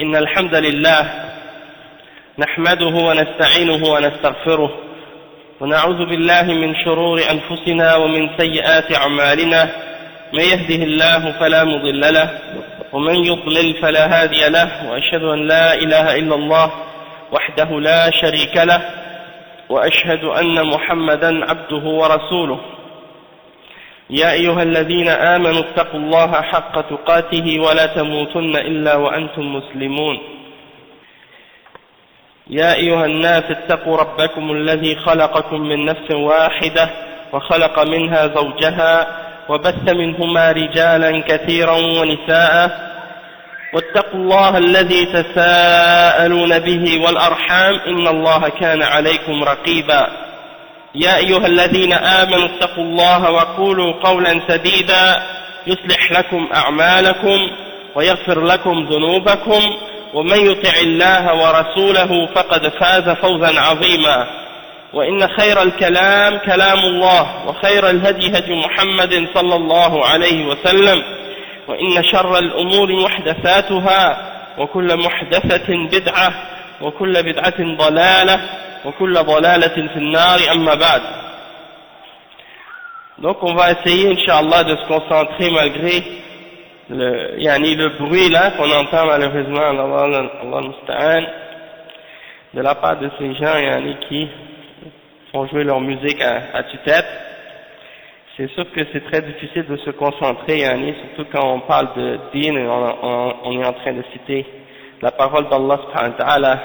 إن الحمد لله نحمده ونستعينه ونستغفره ونعوذ بالله من شرور أنفسنا ومن سيئات أعمالنا من يهده الله فلا مضل له ومن يضلل فلا هادي له وأشهد أن لا إله إلا الله وحده لا شريك له وأشهد أن محمدا عبده ورسوله يا أيها الذين آمنوا اتقوا الله حق تقاته ولا تموتن إلا وأنتم مسلمون يا أيها الناس اتقوا ربكم الذي خلقكم من نفس واحدة وخلق منها زوجها وبث منهما رجالا كثيرا ونساء واتقوا الله الذي تساءلون به والأرحام إن الله كان عليكم رقيبا يا أيها الذين آمنوا اتقوا الله وقولوا قولا سديدا يصلح لكم أعمالكم ويغفر لكم ذنوبكم ومن يطع الله ورسوله فقد فاز فوزا عظيما وإن خير الكلام كلام الله وخير الهدي هدي محمد صلى الله عليه وسلم وإن شر الأمور محدثاتها وكل محدثة بدعة وكل بدعة ضلالة وكل ضلالة في النار أما بعد. Donc on va essayer Inch'Allah de se concentrer malgré le bruit là qu'on entend malheureusement Allah Musta'an de la part de ces gens qui font jouer leur musique à tue-tête. C'est sûr que c'est très difficile de se concentrer surtout quand on parle de din et on est en train de citer la parole d'Allah subhanahu wa ta'ala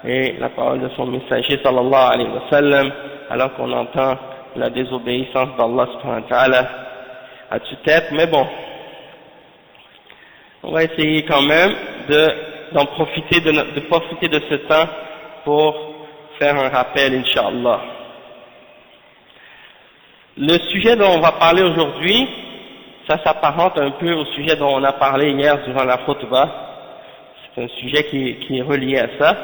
et la parole de son messager sallallahu alayhi wa sallam, alors qu'on entend la désobéissance d'Allah subhanahu wa ta'ala à tue-tête. Mais bon, on va essayer quand même de profiter de ce temps pour faire un rappel, Inch'Allah. Le sujet dont on va parler aujourd'hui, ça s'apparente un peu au sujet dont on a parlé hier durant la khutbah. C'est un sujet qui est relié à ça.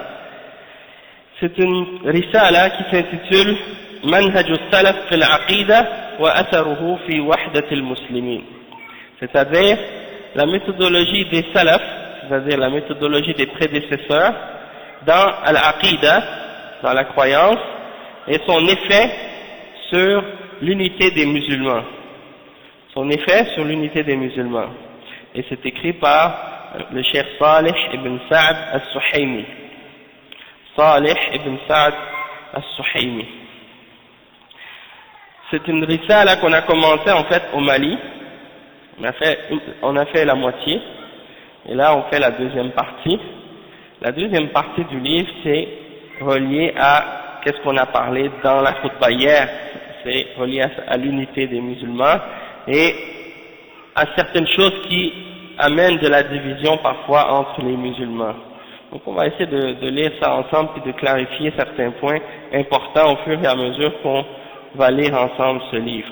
C'est une risala qui s'intitule Manhaj al-Salaf fil Aqida wa atharuhu fi wahdat al-Muslimin. C'est-à-dire la méthodologie des salaf, c'est-à-dire la méthodologie des prédécesseurs dans al-Aqida, dans la croyance, et son effet sur l'unité des musulmans. Son effet sur l'unité des musulmans. Et c'est écrit par le cheikh Salih ibn Sa'd al-Suhaymi. Salih ibn Sa'd al-Suhaymi. C'est une risala qu'on a commencé en fait au Mali. On a fait la moitié. Et là on fait la deuxième partie. La deuxième partie du livre c'est relié à qu'est-ce qu'on a parlé dans la khutbah hier. C'est relié à l'unité des musulmans et à certaines choses qui amènent de la division parfois entre les musulmans. Donc on va essayer de lire ça ensemble et de clarifier certains points importants au fur et à mesure qu'on va lire ensemble ce livre.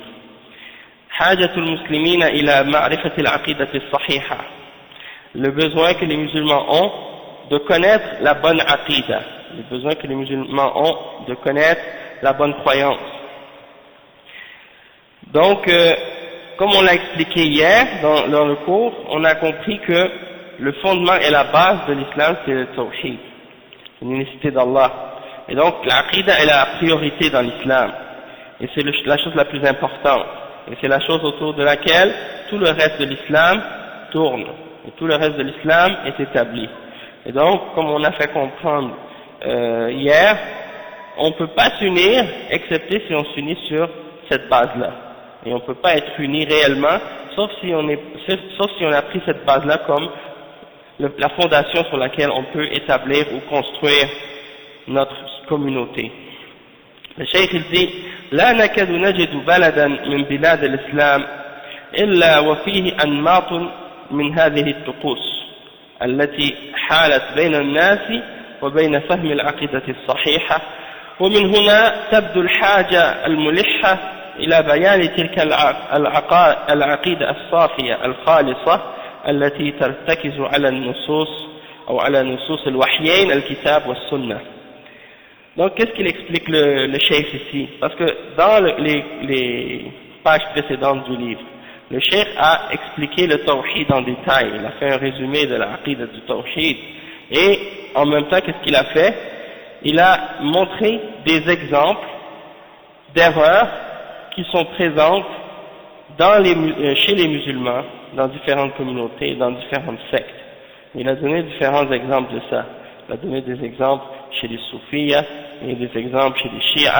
Hajatul muslimina ila ma'rifati al-aqidati as-sahiha. Le besoin que les musulmans ont de connaître la bonne aqida. Le besoin que les musulmans ont de connaître la bonne croyance. Donc, comme on l'a expliqué hier dans le cours, on a compris que le fondement et la base de l'islam c'est le tawhid, l'unicité d'Allah. Et donc l'aqida est la priorité dans l'islam. Et c'est la chose la plus importante. Et c'est la chose autour de laquelle tout le reste de l'islam tourne. Et tout le reste de l'islam est établi. Et donc, comme on a fait comprendre hier, on ne peut pas s'unir excepté si on s'unit sur cette base-là. Et on ne peut pas être unis réellement, sauf si on a pris cette base-là comme la fondation sur laquelle on peut établir ou construire notre communauté. Le cheikh il dit لا نكاد نجد بلدا من بلاد الإسلام إلا وفيه أنماط من هذه الطقوس التي حالت بين الناس وبين فهم العقيدة الصحيحة ومن هنا تبدو الحاجة الملحة إلى بيان تلك العقيدة الصافية الخالصة التي ترتكز على النصوص أو على نصوص الوحيين الكتاب والسنة. Donc qu'est-ce qu'il explique le cheikh ici? Parce que dans les pages précédentes du livre, le cheikh a expliqué le tawhid en détail, il a fait un résumé de la aqida du tawhid, Et en même temps, qu'est-ce qu'il a fait? Il a montré des exemples d'erreurs qui sont présentes chez les musulmans, dans différentes communautés, dans différentes sectes. Il a donné différents exemples de ça. Il a donné des exemples chez les soufis, et des exemples chez les chiites,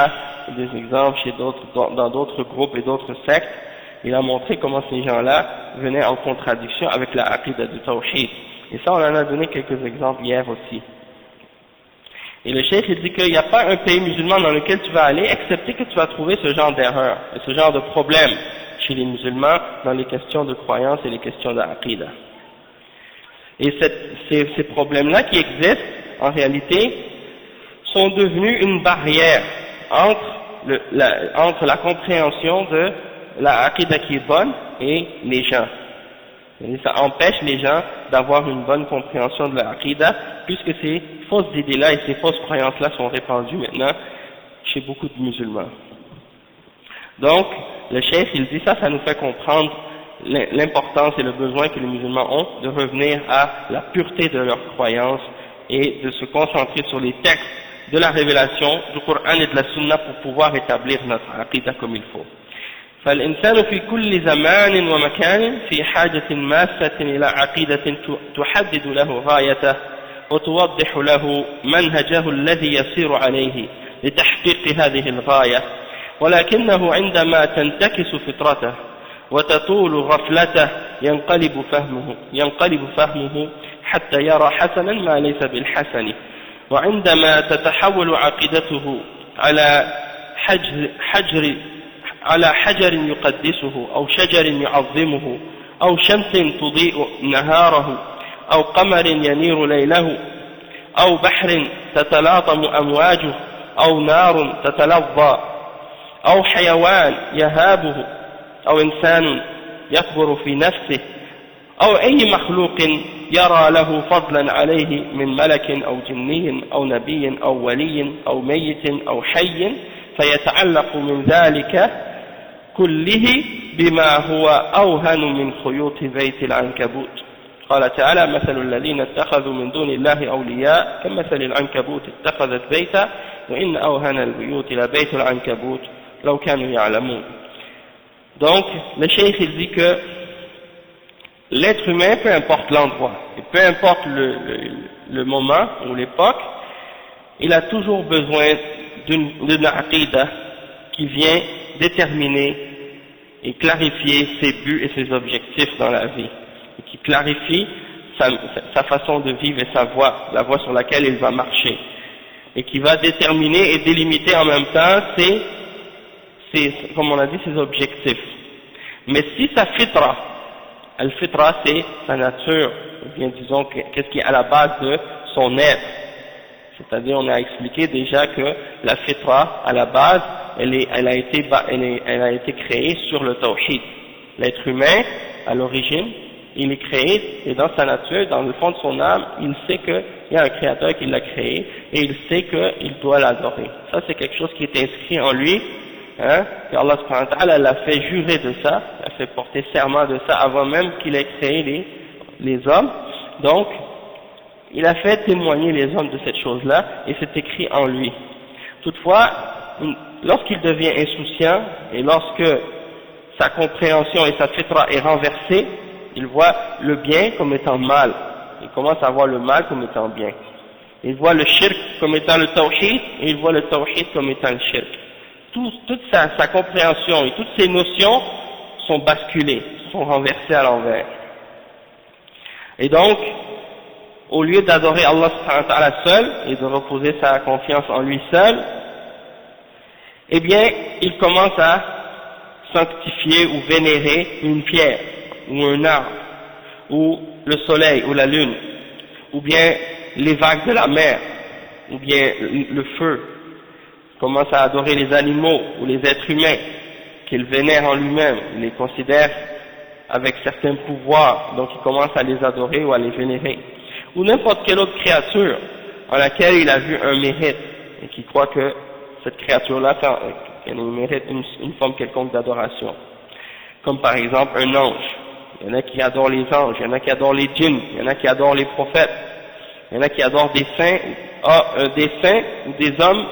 et des exemples dans d'autres groupes et d'autres sectes. Il a montré comment ces gens-là venaient en contradiction avec la aqidah du tawhid. Et ça, on en a donné quelques exemples hier aussi. Et le cheikh il dit qu'il n'y a pas un pays musulman dans lequel tu vas aller, excepté que tu vas trouver ce genre d'erreur, et ce genre de problème chez les musulmans dans les questions de croyance et les questions d'aqidah. Et ces problèmes-là qui existent, en réalité, sont devenus une barrière entre la compréhension de la aqidah qui est bonne et les gens. Et ça empêche les gens d'avoir une bonne compréhension de la aqidah, puisque ces fausses idées-là et ces fausses croyances-là sont répandues maintenant chez beaucoup de musulmans. Donc, le cheikh, il dit ça nous fait comprendre l'importance et le besoin que les musulmans ont de revenir à la pureté de leurs croyances et de se concentrer sur les textes de la révélation du Coran et de la Sunna pour pouvoir établir notre aqidah comme il faut. فالإنسان في كل زمان ومكان في حاجة ماسة إلى عقيدة تحدد له غايته وتوضح له منهجه الذي يسير عليه لتحقيق هذه الغاية، ولكنه عندما تنتكس فطرته وتطول غفلته ينقلب فهمه حتى يرى حسنا ما ليس بالحسن، وعندما تتحول عقيدته على حجر يقدسه أو شجر يعظمه أو شمس تضيء نهاره أو قمر ينير ليله أو بحر تتلاطم أمواجه أو نار تتلظى أو حيوان يهابه أو إنسان يكبر في نفسه أو أي مخلوق يرى له فضلا عليه من ملك أو جني أو نبي أو ولي أو ميت أو حي فيتعلق من ذلك كله بما هو أوهن من خيوط بيت العنكبوت. قال تعالى: مثل الذين اتخذوا من دون الله أولياء كمثل العنكبوت اتخذت بيتا وإن أوهن البيوت لبيت العنكبوت لو كانوا يعلمون. Donc, le cheikh il dit que l'être humain, peu importe l'endroit, et peu importe le moment ou l'époque, il a toujours besoin d'une aqidah qui vient déterminer et clarifier ses buts et ses objectifs dans la vie, et qui clarifie sa façon de vivre et sa voie, la voie sur laquelle il va marcher, et qui va déterminer et délimiter en même temps comme on a dit, ses objectifs. Mais si sa fitra, al-fitra c'est sa nature, ou bien disons qu'est-ce qui est à la base de son être, c'est-à-dire on a expliqué déjà que la fitra à la base elle a été créée sur le tawhid. L'être humain à l'origine il est créé et dans sa nature, dans le fond de son âme, il sait qu'il y a un créateur qui l'a créé et il sait qu'il doit l'adorer. Ça c'est quelque chose qui est inscrit en lui, hein, et Allah subhanahu wa ta'ala l'a fait jurer de ça, l'a fait porter serment de ça avant même qu'il ait créé les hommes. Donc il a fait témoigner les hommes de cette chose-là et c'est écrit en lui. Toutefois, lorsqu'il devient insouciant et lorsque sa compréhension et sa fitra est renversée, il voit le bien comme étant mal, il commence à voir le mal comme étant bien. Il voit le shirk comme étant le tawhid et il voit le tawhid comme étant le shirk. Toute sa compréhension et toutes ses notions sont basculées, sont renversées à l'envers. Et donc, au lieu d'adorer Allah subhanahu wa ta'ala seul et de reposer sa confiance en lui seul, eh bien, il commence à sanctifier ou vénérer une pierre, ou un arbre, ou le soleil, ou la lune, ou bien les vagues de la mer, ou bien le feu. Il commence à adorer les animaux, ou les êtres humains, qu'il vénère en lui-même, il les considère avec certains pouvoirs, donc il commence à les adorer ou à les vénérer. Ou n'importe quelle autre créature en laquelle il a vu un mérite, et qui croit que cette créature-là elle mérite une forme quelconque d'adoration. Comme par exemple un ange. Il y en a qui adorent les anges, il y en a qui adorent les djinns, il y en a qui adorent les prophètes. Il y en a qui adorent des saints ou des hommes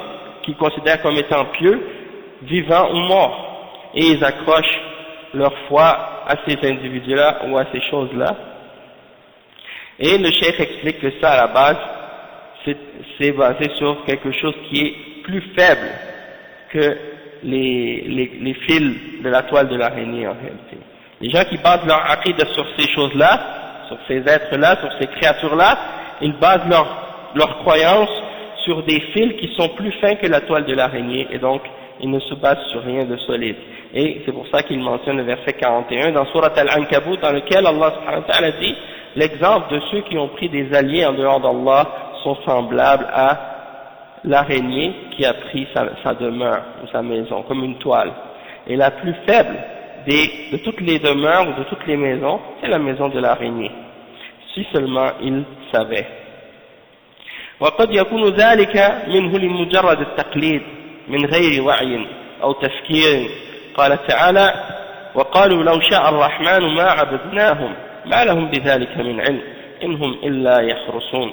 qu'ils considèrent comme étant pieux, vivants ou morts, et ils accrochent leur foi à ces individus-là ou à ces choses-là. Et le cheikh explique que ça, à la base, c'est basé sur quelque chose qui est plus faible que les fils de la toile de l'araignée en réalité. Les gens qui basent leur aqida sur ces choses-là, sur ces êtres-là, sur ces créatures-là, ils basent leur croyance sur des fils qui sont plus fins que la toile de l'araignée, et donc ils ne se basent sur rien de solide. Et c'est pour ça qu'il mentionne le verset 41 dans Surat Al-Ankabut, dans lequel Allah subhanahu wa ta'ala dit: l'exemple de ceux qui ont pris des alliés en dehors d'Allah sont semblables à l'araignée qui a pris sa demeure ou sa maison, comme une toile. Et la plus faible de toutes les demeures ou de toutes les maisons, c'est la maison de l'araignée. Si seulement ils savaient. وقد يكون ذلك منه لمجرد التقليد من غير وعي أو تفكير. قال تعالى: وقالوا لو شاء الرحمن ما عبدناهم ما لهم بذلك من علم إن هم إلا يخرصون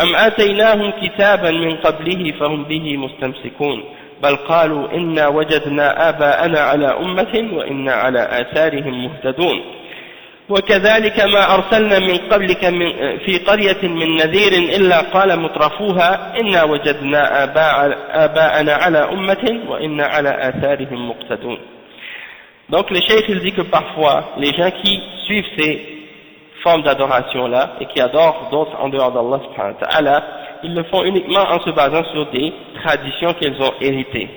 أم آتيناهم كتابا من قبله فهم به مستمسكون بل قالوا إنا وجدنا آباءنا على أمة وإنا على آثارهم مهتدون وكذلك ما أرسلنا من قبلك في قرية من نذير إلا قال مترفوها إنا وجدنا آباءنا على أمة وإنا على آثارهم مقتدون. Donc le cheikh il dit que parfois les gens qui suivent ces formes d'adoration là et qui adorent d'autres en dehors d'Allah subhanahu wa ta'ala, ils le font uniquement en se basant sur des traditions qu'ils ont héritées,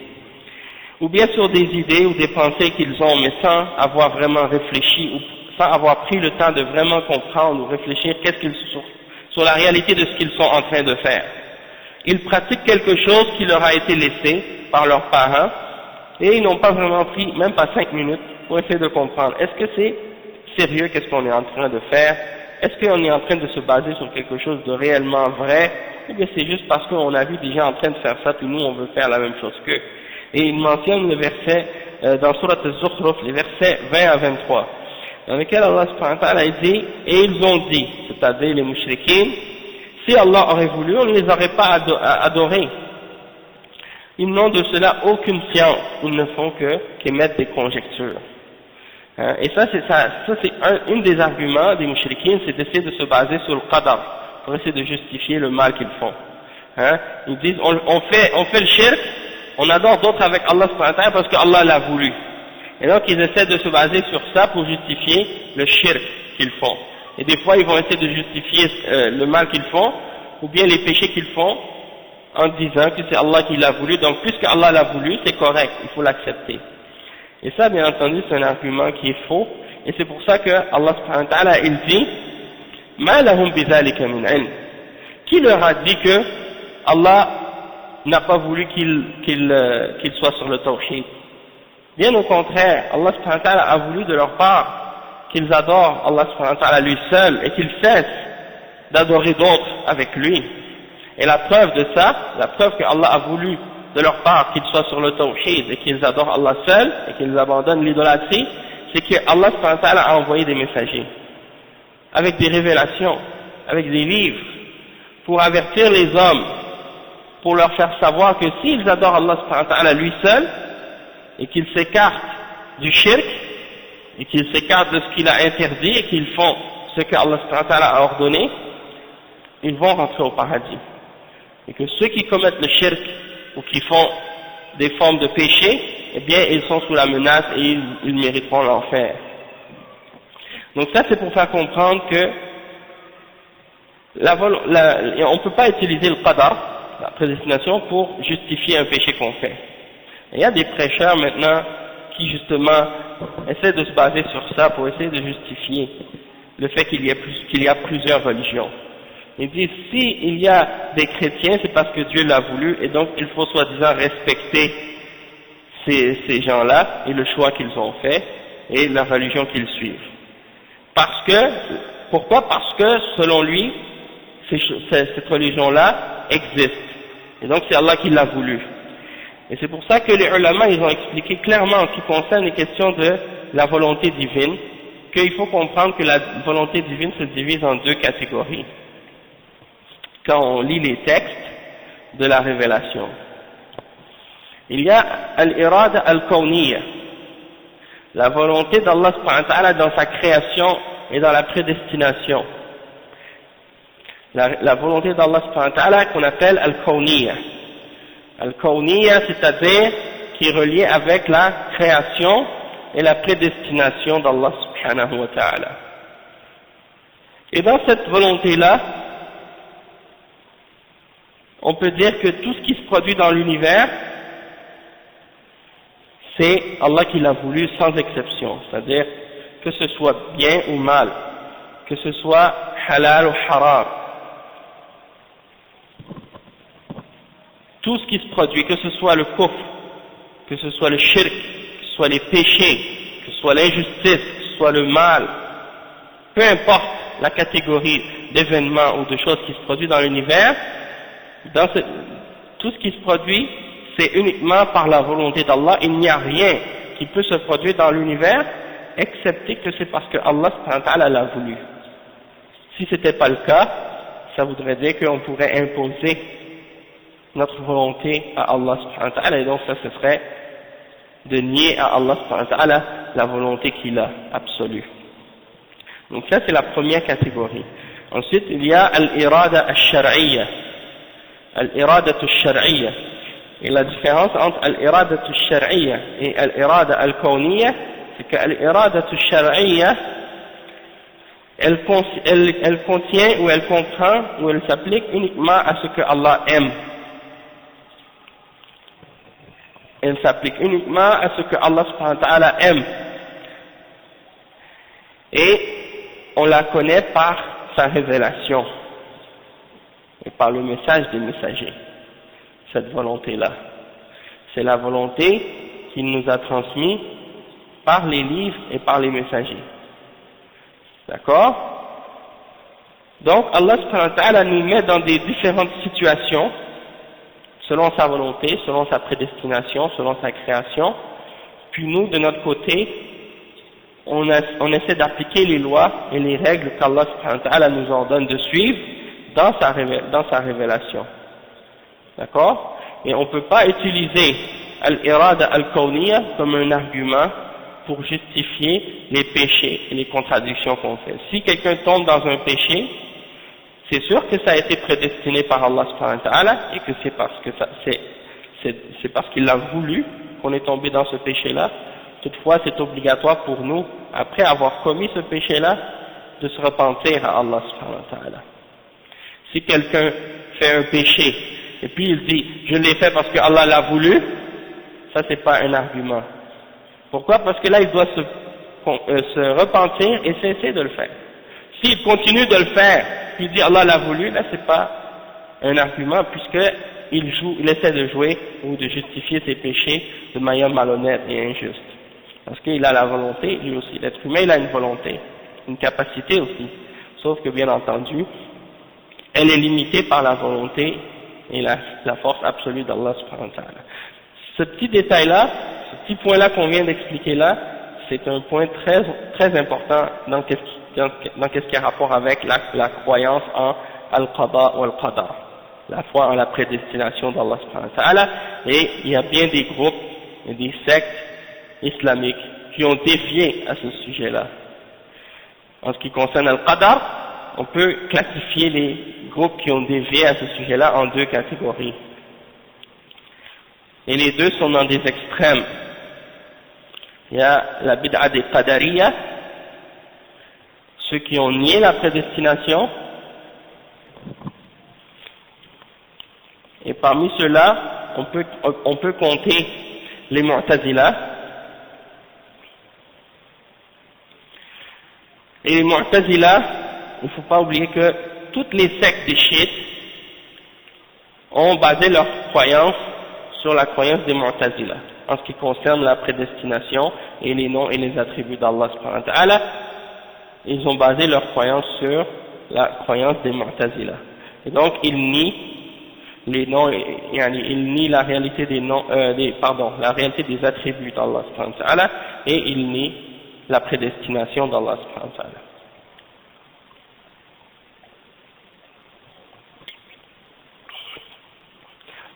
ou bien sur des idées ou des pensées qu'ils ont, mais sans avoir vraiment réfléchi ou sans avoir pris le temps de vraiment comprendre ou réfléchir sur la réalité de ce qu'ils sont en train de faire. Ils pratiquent quelque chose qui leur a été laissé par leurs parents et ils n'ont pas vraiment pris, même pas 5 minutes, pour essayer de comprendre. Est-ce que c'est sérieux qu'est-ce qu'on est en train de faire? Est-ce qu'on est en train de se baser sur quelque chose de réellement vrai? Ou bien c'est juste parce qu'on a vu des gens en train de faire ça, puis nous on veut faire la même chose qu'eux? Et il mentionne le verset dans Surat Al-Zukhruf, les versets 20 à 23, dans lequel Allah subhanahu wa ta'ala dit: et ils ont dit, c'est-à-dire les mouchriquins, si Allah aurait voulu, on ne les aurait pas adorés. Ils n'ont de cela aucune science, ils ne font qu'émettre des conjectures. Et ça c'est une des arguments des mouchriquins, c'est d'essayer de se baser sur le qadar, pour essayer de justifier le mal qu'ils font. Ils disent, on fait le shirk, on adore d'autres avec Allah subhanahu wa ta'ala parce qu'Allah l'a voulu. Et donc ils essaient de se baser sur ça pour justifier le shirk qu'ils font. Et des fois ils vont essayer de justifier le mal qu'ils font, ou bien les péchés qu'ils font, en disant que c'est Allah qui l'a voulu, donc puisque Allah l'a voulu, c'est correct, il faut l'accepter. Et ça, bien entendu, c'est un argument qui est faux, et c'est pour ça que Allah subhanahu wa ta'ala, il dit: Ma lahum bidhalika min ilm. Qui leur a dit que Allah n'a pas voulu qu'il soit sur le tawhid? Bien au contraire, Allah subhanahu wa ta'ala a voulu de leur part qu'ils adorent Allah subhanahu wa ta'ala lui seul, et qu'ils cessent d'adorer d'autres avec lui. Et la preuve de ça, la preuve que Allah a voulu de leur part qu'ils soient sur le tawhid et qu'ils adorent Allah seul et qu'ils abandonnent l'idolâtrie, c'est que Allah subhanahu wa ta'ala a envoyé des messagers avec des révélations, avec des livres, pour avertir les hommes, pour leur faire savoir que s'ils adorent Allah subhanahu wa ta'ala lui seul et qu'ils s'écartent du shirk et qu'ils s'écartent de ce qu'il a interdit et qu'ils font ce que Allah subhanahu wa ta'ala a ordonné, ils vont rentrer au paradis. Et que ceux qui commettent le shirk ou qui font des formes de péché, eh bien ils sont sous la menace et ils mériteront l'enfer. Donc ça c'est pour faire comprendre que on ne peut pas utiliser le qadar, la prédestination, pour justifier un péché qu'on fait. Et il y a des prêcheurs maintenant qui justement essaient de se baser sur ça pour essayer de justifier le fait qu'il y a plusieurs religions. Ils disent, si il y a des chrétiens, c'est parce que Dieu l'a voulu, et donc il faut soi-disant respecter ces gens-là, et le choix qu'ils ont fait, et la religion qu'ils suivent. Pourquoi? Parce que, selon lui, cette religion-là existe. Et donc c'est Allah qui l'a voulu. Et c'est pour ça que les ulama, ils ont expliqué clairement en ce qui concerne les questions de la volonté divine, qu'il faut comprendre que la volonté divine se divise en deux catégories. quand on lit les textes de la révélation. Il y a al-irada al-kawniyya, la volonté d'Allah subhanahu wa ta'ala dans sa création et dans la prédestination. La volonté d'Allah subhanahu wa ta'ala qu'on appelle al-kawniyya. Al-kawniyya, c'est-à-dire qui est reliée avec la création et la prédestination d'Allah subhanahu wa ta'ala. Et dans cette volonté-là, on peut dire que tout ce qui se produit dans l'univers, c'est Allah qui l'a voulu sans exception, c'est-à-dire que ce soit bien ou mal, que ce soit halal ou haram. Tout ce qui se produit, que ce soit le kufr, que ce soit le shirk, que ce soit les péchés, que ce soit l'injustice, que ce soit le mal, peu importe la catégorie d'événements ou de choses qui se produisent dans l'univers, tout ce qui se produit, c'est uniquement par la volonté d'Allah. Il n'y a rien qui peut se produire dans l'univers, excepté que c'est parce que Allah subhanahu wa ta'ala l'a voulu. Si ce n'était pas le cas, ça voudrait dire qu'on pourrait imposer notre volonté à Allah subhanahu wa ta'ala, et donc ça ce serait de nier à Allah subhanahu wa ta'ala la volonté qu'il a absolue. Donc ça c'est la première catégorie. Ensuite il y a al-irada al-shar'iyya. Al-irada al-shar'iyya. Et la différence entre al-irada al-shar'iyya et al-irada al-kawniyya, c'est que al-irada al-shar'iyya, elle contient ou elle comprend ou elle s'applique uniquement à ce que Allah aime. Elle s'applique uniquement à ce que Allah subhanahu wa ta'ala aime. Et on la connaît par sa révélation et par le message des messagers. Cette volonté-là, c'est la volonté qu'il nous a transmise par les livres et par les messagers. D'accord? Donc Allah subhanahu wa ta'ala nous met dans des différentes situations selon sa volonté, selon sa prédestination, selon sa création, puis nous de notre côté on essaie d'appliquer les lois et les règles qu'Allah subhanahu wa ta'ala nous ordonne de suivre dans sa révélation. D'accord? Et on ne peut pas utiliser al-irada al-kawniyya comme un argument pour justifier les péchés et les contradictions qu'on fait. Si quelqu'un tombe dans un péché, c'est sûr que ça a été prédestiné par Allah subhanahu wa ta'ala et que c'est parce qu'il a voulu qu'on est tombé dans ce péché-là. Toutefois, c'est obligatoire pour nous, après avoir commis ce péché-là, de se repentir à Allah subhanahu wa ta'ala. Si quelqu'un fait un péché, et puis il dit, je l'ai fait parce que Allah l'a voulu, ça c'est pas un argument. Pourquoi? Parce que là il doit se repentir et cesser de le faire. S'il continue de le faire, puis il dit Allah l'a voulu, là c'est pas un argument, puisqu'il essaie de jouer ou de justifier ses péchés de manière malhonnête et injuste. Parce qu'il a la volonté, lui aussi. L'être humain il a une volonté, une capacité aussi. Sauf que bien entendu, elle est limitée par la volonté et la force absolue d'Allah subhanahu wa ta'ala. Ce petit détail-là, ce petit point-là qu'on vient d'expliquer là, c'est un point très, très important dans qu'est-ce qui a rapport avec la croyance en al-qada ou al-qadar, la foi en la prédestination d'Allah subhanahu wa ta'ala. Et il y a bien des groupes et des sectes islamiques qui ont défié à ce sujet-là. En ce qui concerne al-qadar, on peut classifier les groupes qui ont dévié à ce sujet-là en deux catégories. Et les deux sont dans des extrêmes. Il y a la bid'a des qadariyya, ceux qui ont nié la prédestination, et parmi ceux-là, on peut compter les mu'tazila. Et les mu'tazila, il ne faut pas oublier que toutes les sectes des chiites ont basé leur croyance sur la croyance des mu'tazila, en ce qui concerne la prédestination et les noms et les attributs d'Allah subhanahu wa ta'ala. Ils ont basé leur croyance sur la croyance des mu'tazila. Et donc ils nient les noms, ils nient la réalité des noms, la réalité des attributs d'Allah subhanahu wa ta'ala, et ils nient la prédestination d'Allah subhanahu wa ta'ala.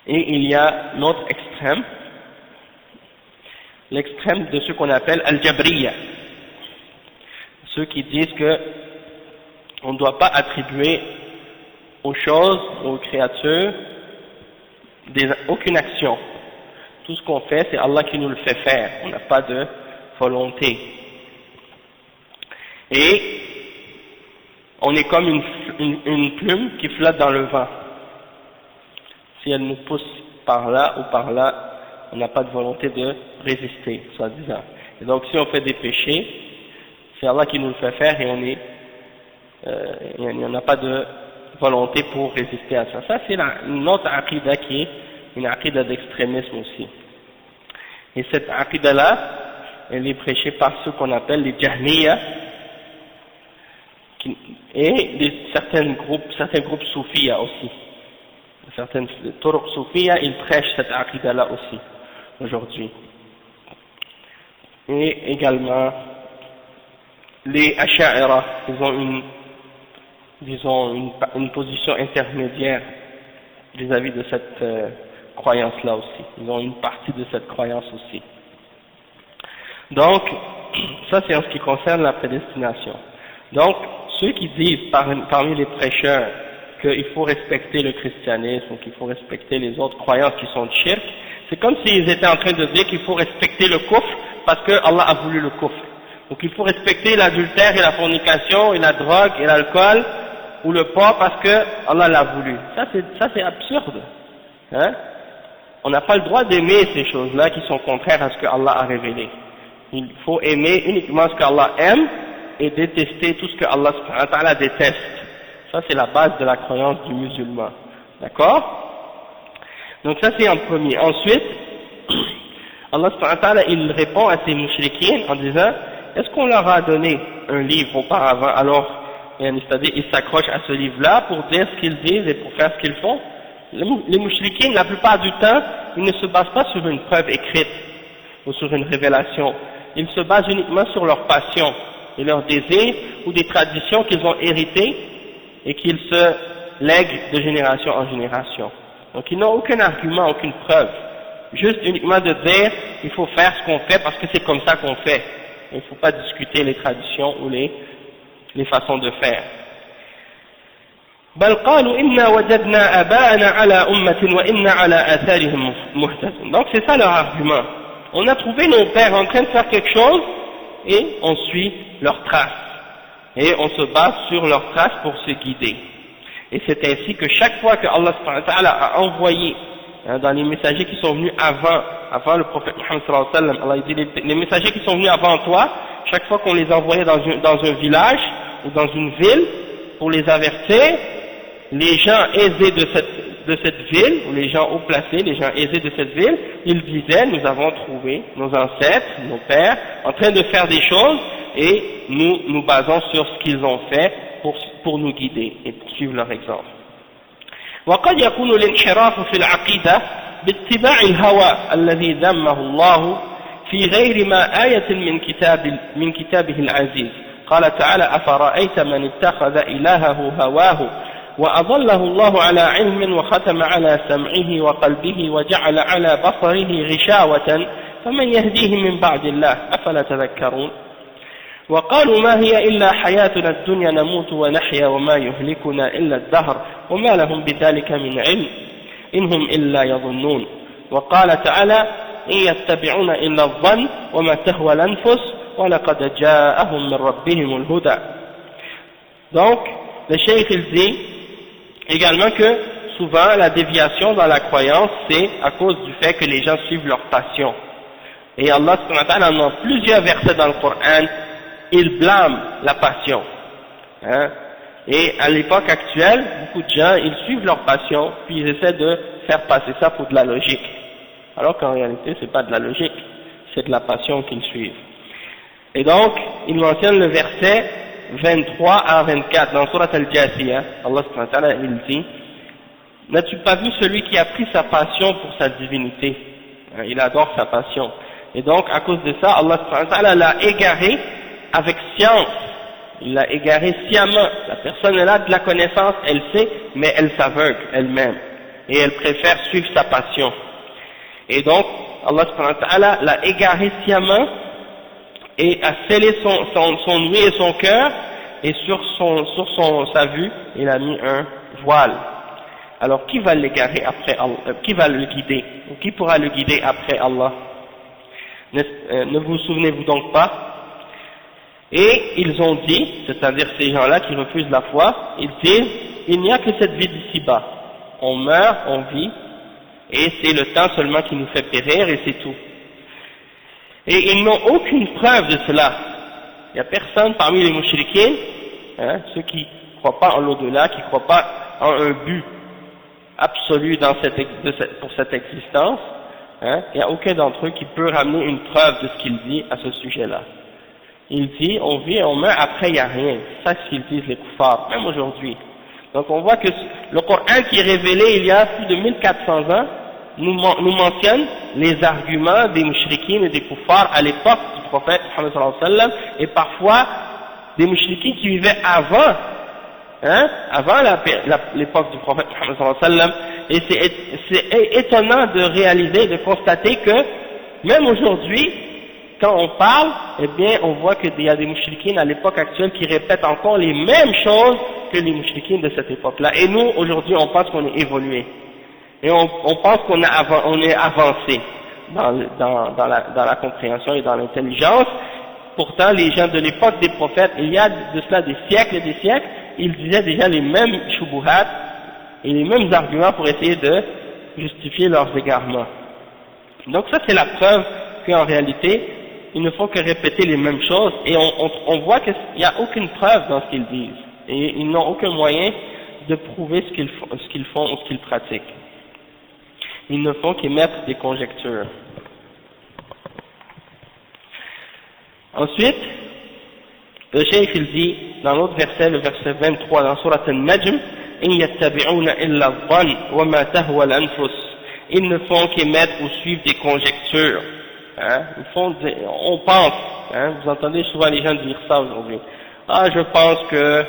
Et il y a l'autre extrême, l'extrême de ceux qu'on appelle Al-Jabriya, ceux qui disent que on ne doit pas attribuer aux choses, aux créatures, aucune action. Tout ce qu'on fait, c'est Allah qui nous le fait faire. On n'a pas de volonté. Et on est comme une plume qui flotte dans le vent. Si elle nous pousse par là ou par là, on n'a pas de volonté de résister, soi-disant. Et donc si on fait des péchés, c'est Allah qui nous le fait faire et on n'a pas de volonté pour résister à ça. Ça c'est une autre aqida qui est une aqida d'extrémisme aussi. Et cette aqida-là, elle est prêchée par ceux qu'on appelle les Jahmiya et certains groupes soufiyas aussi. Certaines turuq soufiyas, ils prêchent cette aqida-là aussi aujourd'hui. Et également les Asha'ira, ils ont une position intermédiaire vis-à-vis de cette croyance-là aussi. Ils ont une partie de cette croyance aussi. Donc, ça c'est en ce qui concerne la prédestination. Donc, ceux qui disent parmi les prêcheurs qu'il faut respecter le christianisme ou qu'il faut respecter les autres croyances qui sont de shirk, c'est comme s'ils étaient en train de dire qu'il faut respecter le kufr parce que Allah a voulu le kufr. Donc il faut respecter l'adultère et la fornication et la drogue et l'alcool ou le porc parce que Allah l'a voulu. Ça c'est absurde. Hein? On n'a pas le droit d'aimer ces choses-là qui sont contraires à ce que Allah a révélé. Il faut aimer uniquement ce qu'Allah aime et détester tout ce que Allah subhanahu wa ta'ala déteste. Ça c'est la base de la croyance du musulman. D'accord? Donc ça c'est en premier. Ensuite, Allah subhanahu wa ta'ala il répond à ces mushrikines en disant: est-ce qu'on leur a donné un livre auparavant, alors c'est-à-dire ils s'accrochent à ce livre-là pour dire ce qu'ils disent et pour faire ce qu'ils font? Les mushrikines, la plupart du temps, ils ne se basent pas sur une preuve écrite ou sur une révélation. Ils se basent uniquement sur leur passion et leurs désirs ou des traditions qu'ils ont héritées et qu'ils se lèguent de génération en génération. Donc ils n'ont aucun argument, aucune preuve. Juste uniquement de dire il faut faire ce qu'on fait parce que c'est comme ça qu'on fait. Il ne faut pas discuter les traditions ou les façons de faire. بل قالوا إنا وجدنا آباءنا على أمة وإنا على آثارهم مهتدون. Donc c'est ça leur argument. On a trouvé nos pères en train de faire quelque chose et on suit leurs traces. Et on se base sur leurs traces pour se guider. Et c'est ainsi que chaque fois que Allah subhanahu wa ta'ala a envoyé dans les messagers qui sont venus avant le prophète Muhammad sallallahu alayhi wa sallam, Allah dit les messagers qui sont venus avant toi, chaque fois qu'on les envoyait dans un village ou dans une ville pour les avertir, les gens aisés de cette ville, ou les gens haut placés, les gens aisés de cette ville, ils disaient: nous avons trouvé nos ancêtres, nos pères, en train de faire des choses, et nous nous basons sur ce qu'ils ont fait pour nous guider et pour suivre leur exemple. وقد يكون الانحراف في العقيدة باتباع الهوى الذي ذمه الله في غير ما آية من كتابه العزيز. قال تعالى: أفرأيت من اتخذ إلهه هواه وأضله الله على علم وختم على سمعه وقلبه وجعل على بصره غشاوة فمن يهديه من بعد الله أفلا تذكرون. وقالوا ما هي إلا حياتنا الدنيا نموت ونحيا وما يهلكنا إلا الدهر وما لهم بذلك من علم إن هم إلا يظنون. وقال تعالى: إن يتبعون إلا الظن وما تهوى الأنفس ولقد جاءهم من ربهم الهدى. Donc, le cheikh il dit également que souvent la déviation dans la croyance c'est à cause du fait que les gens suivent leur passion. Et Allah subhanahu wa ta'ala dans plusieurs versets dans le Coran, il blâme la passion. Hein? Et à l'époque actuelle, beaucoup de gens, ils suivent leur passion, puis ils essaient de faire passer ça pour de la logique. Alors qu'en réalité, c'est pas de la logique, c'est de la passion qu'ils suivent. Et donc, il mentionne le verset 23 à 24 dans Surat Al-Jasiyah. Allah subhanahu wa ta'ala, il dit: n'as-tu pas vu celui qui a pris sa passion pour sa divinité? Il adore sa passion. Et donc, à cause de ça, Allah subhanahu wa ta'ala l'a égaré avec science. Il l'a égaré sciemment. La personne elle a de la connaissance, elle sait, mais elle s'aveugle elle-même. et elle préfère suivre sa passion. Et donc, Allah subhanahu wa ta'ala l'a égaré sciemment et a scellé son nuit et son cœur, et sur sa vue, il a mis un voile. Alors, qui va l'égarer après Allah, qui va le guider, ou qui pourra le guider après Allah? Ne vous souvenez-vous donc pas? Et ils ont dit, c'est-à-dire ces gens-là qui refusent la foi, ils disent, il n'y a que cette vie d'ici-bas. On meurt, on vit, et c'est le temps seulement qui nous fait périr, et c'est tout. Et ils n'ont aucune preuve de cela. Il n'y a personne parmi les mouchriquins, ceux qui ne croient pas en l'au-delà, qui ne croient pas en un but absolu pour cette existence, il n'y a aucun d'entre eux qui peut ramener une preuve de ce qu'il dit à ce sujet-là. Il dit, on vit et on meurt, après il n'y a rien. C'est ça ce qu'ils disent les kuffars, même aujourd'hui. Donc on voit que le Coran qui est révélé il y a plus de 1400 ans, nous mentionne les arguments des mouchriquins et des kuffars à l'époque du prophète Muhammad sallallahu alayhi wa sallam, et parfois des mouchriquins qui vivaient avant l'époque du prophète Muhammad sallallahu alayhi wa sallam. Et c'est étonnant de réaliser, de constater que même aujourd'hui, quand on parle, eh bien on voit qu'il y a des mouchriquins à l'époque actuelle qui répètent encore les mêmes choses que les mouchriquins de cette époque-là. Et nous, aujourd'hui, on pense qu'on est évolué. Et on pense qu'on est avancé dans la compréhension et dans l'intelligence. Pourtant, les gens de l'époque des prophètes, il y a de cela des siècles et des siècles, ils disaient déjà les mêmes shubuhat et les mêmes arguments pour essayer de justifier leurs égarements. Donc ça, c'est la preuve qu'en réalité, ils ne font que répéter les mêmes choses, et on voit qu'il n'y a aucune preuve dans ce qu'ils disent, et ils n'ont aucun moyen de prouver ce qu'ils font ou ce qu'ils pratiquent. Ils ne font qu'émettre des conjectures. Ensuite, le cheikh il dit, dans l'autre verset, le verset 23, dans Surat Al-Najm, « In yattabi'una illa dhann wa ma tahwa al-anfus » Ils ne font qu'émettre ou suivre des conjectures. On pense, vous entendez souvent les gens dire ça aujourd'hui. Ah, je pense que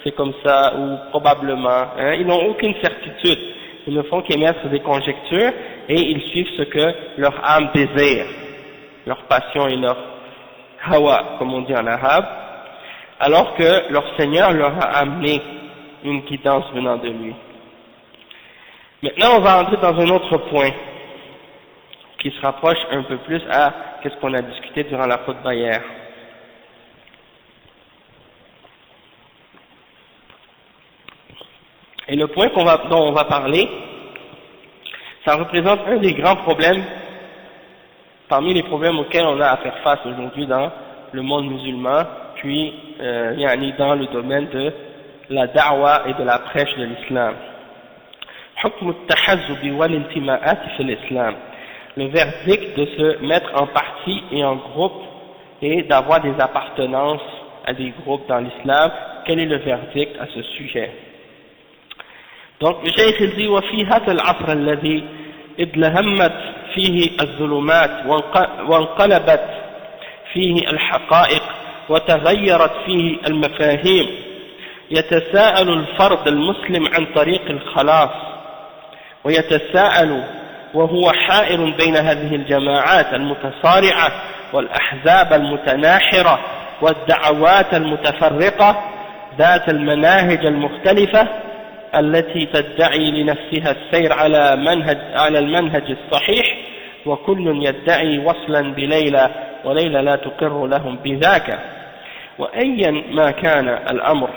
c'est comme ça, ou probablement. Ils n'ont aucune certitude. Ils ne font qu'émettre des conjectures, et ils suivent ce que leur âme désire, leur passion et leur hawa, comme on dit en arabe, alors que leur Seigneur leur a amené une guidance venant de lui. Maintenant, on va entrer dans un autre point qui se rapproche un peu plus à ce qu'on a discuté durant la khutba hier. Et le point dont on va parler, ça représente un des grands problèmes, parmi les problèmes auxquels on a à faire face aujourd'hui dans le monde musulman, puis dans le domaine de la da'wa et de la prêche de l'islam. حكم التحزب والانتماءات في الإسلام. Le verdict de se mettre en partie et en groupe et d'avoir des appartenances à des groupes dans l'islam, quel est le verdict à ce sujet? Donc le cheikh dit وفي هذا العصر الذي ادلهمت فيه الظلمات وانقلبت فيه الحقائق وتغيرت فيه المفاهيم يتساءل الفرد المسلم عن طريق الخلاص ويتساءل وهو حائر بين هذه الجماعات المتصارعة والأحزاب المتناحرة والدعوات المتفرقة ذات المناهج المختلفة التي تدعي لنفسها السير على المنهج الصحيح وكل يدعي وصلا بليلى وليلى لا تقر لهم بذاك وأيا ما كان الأمر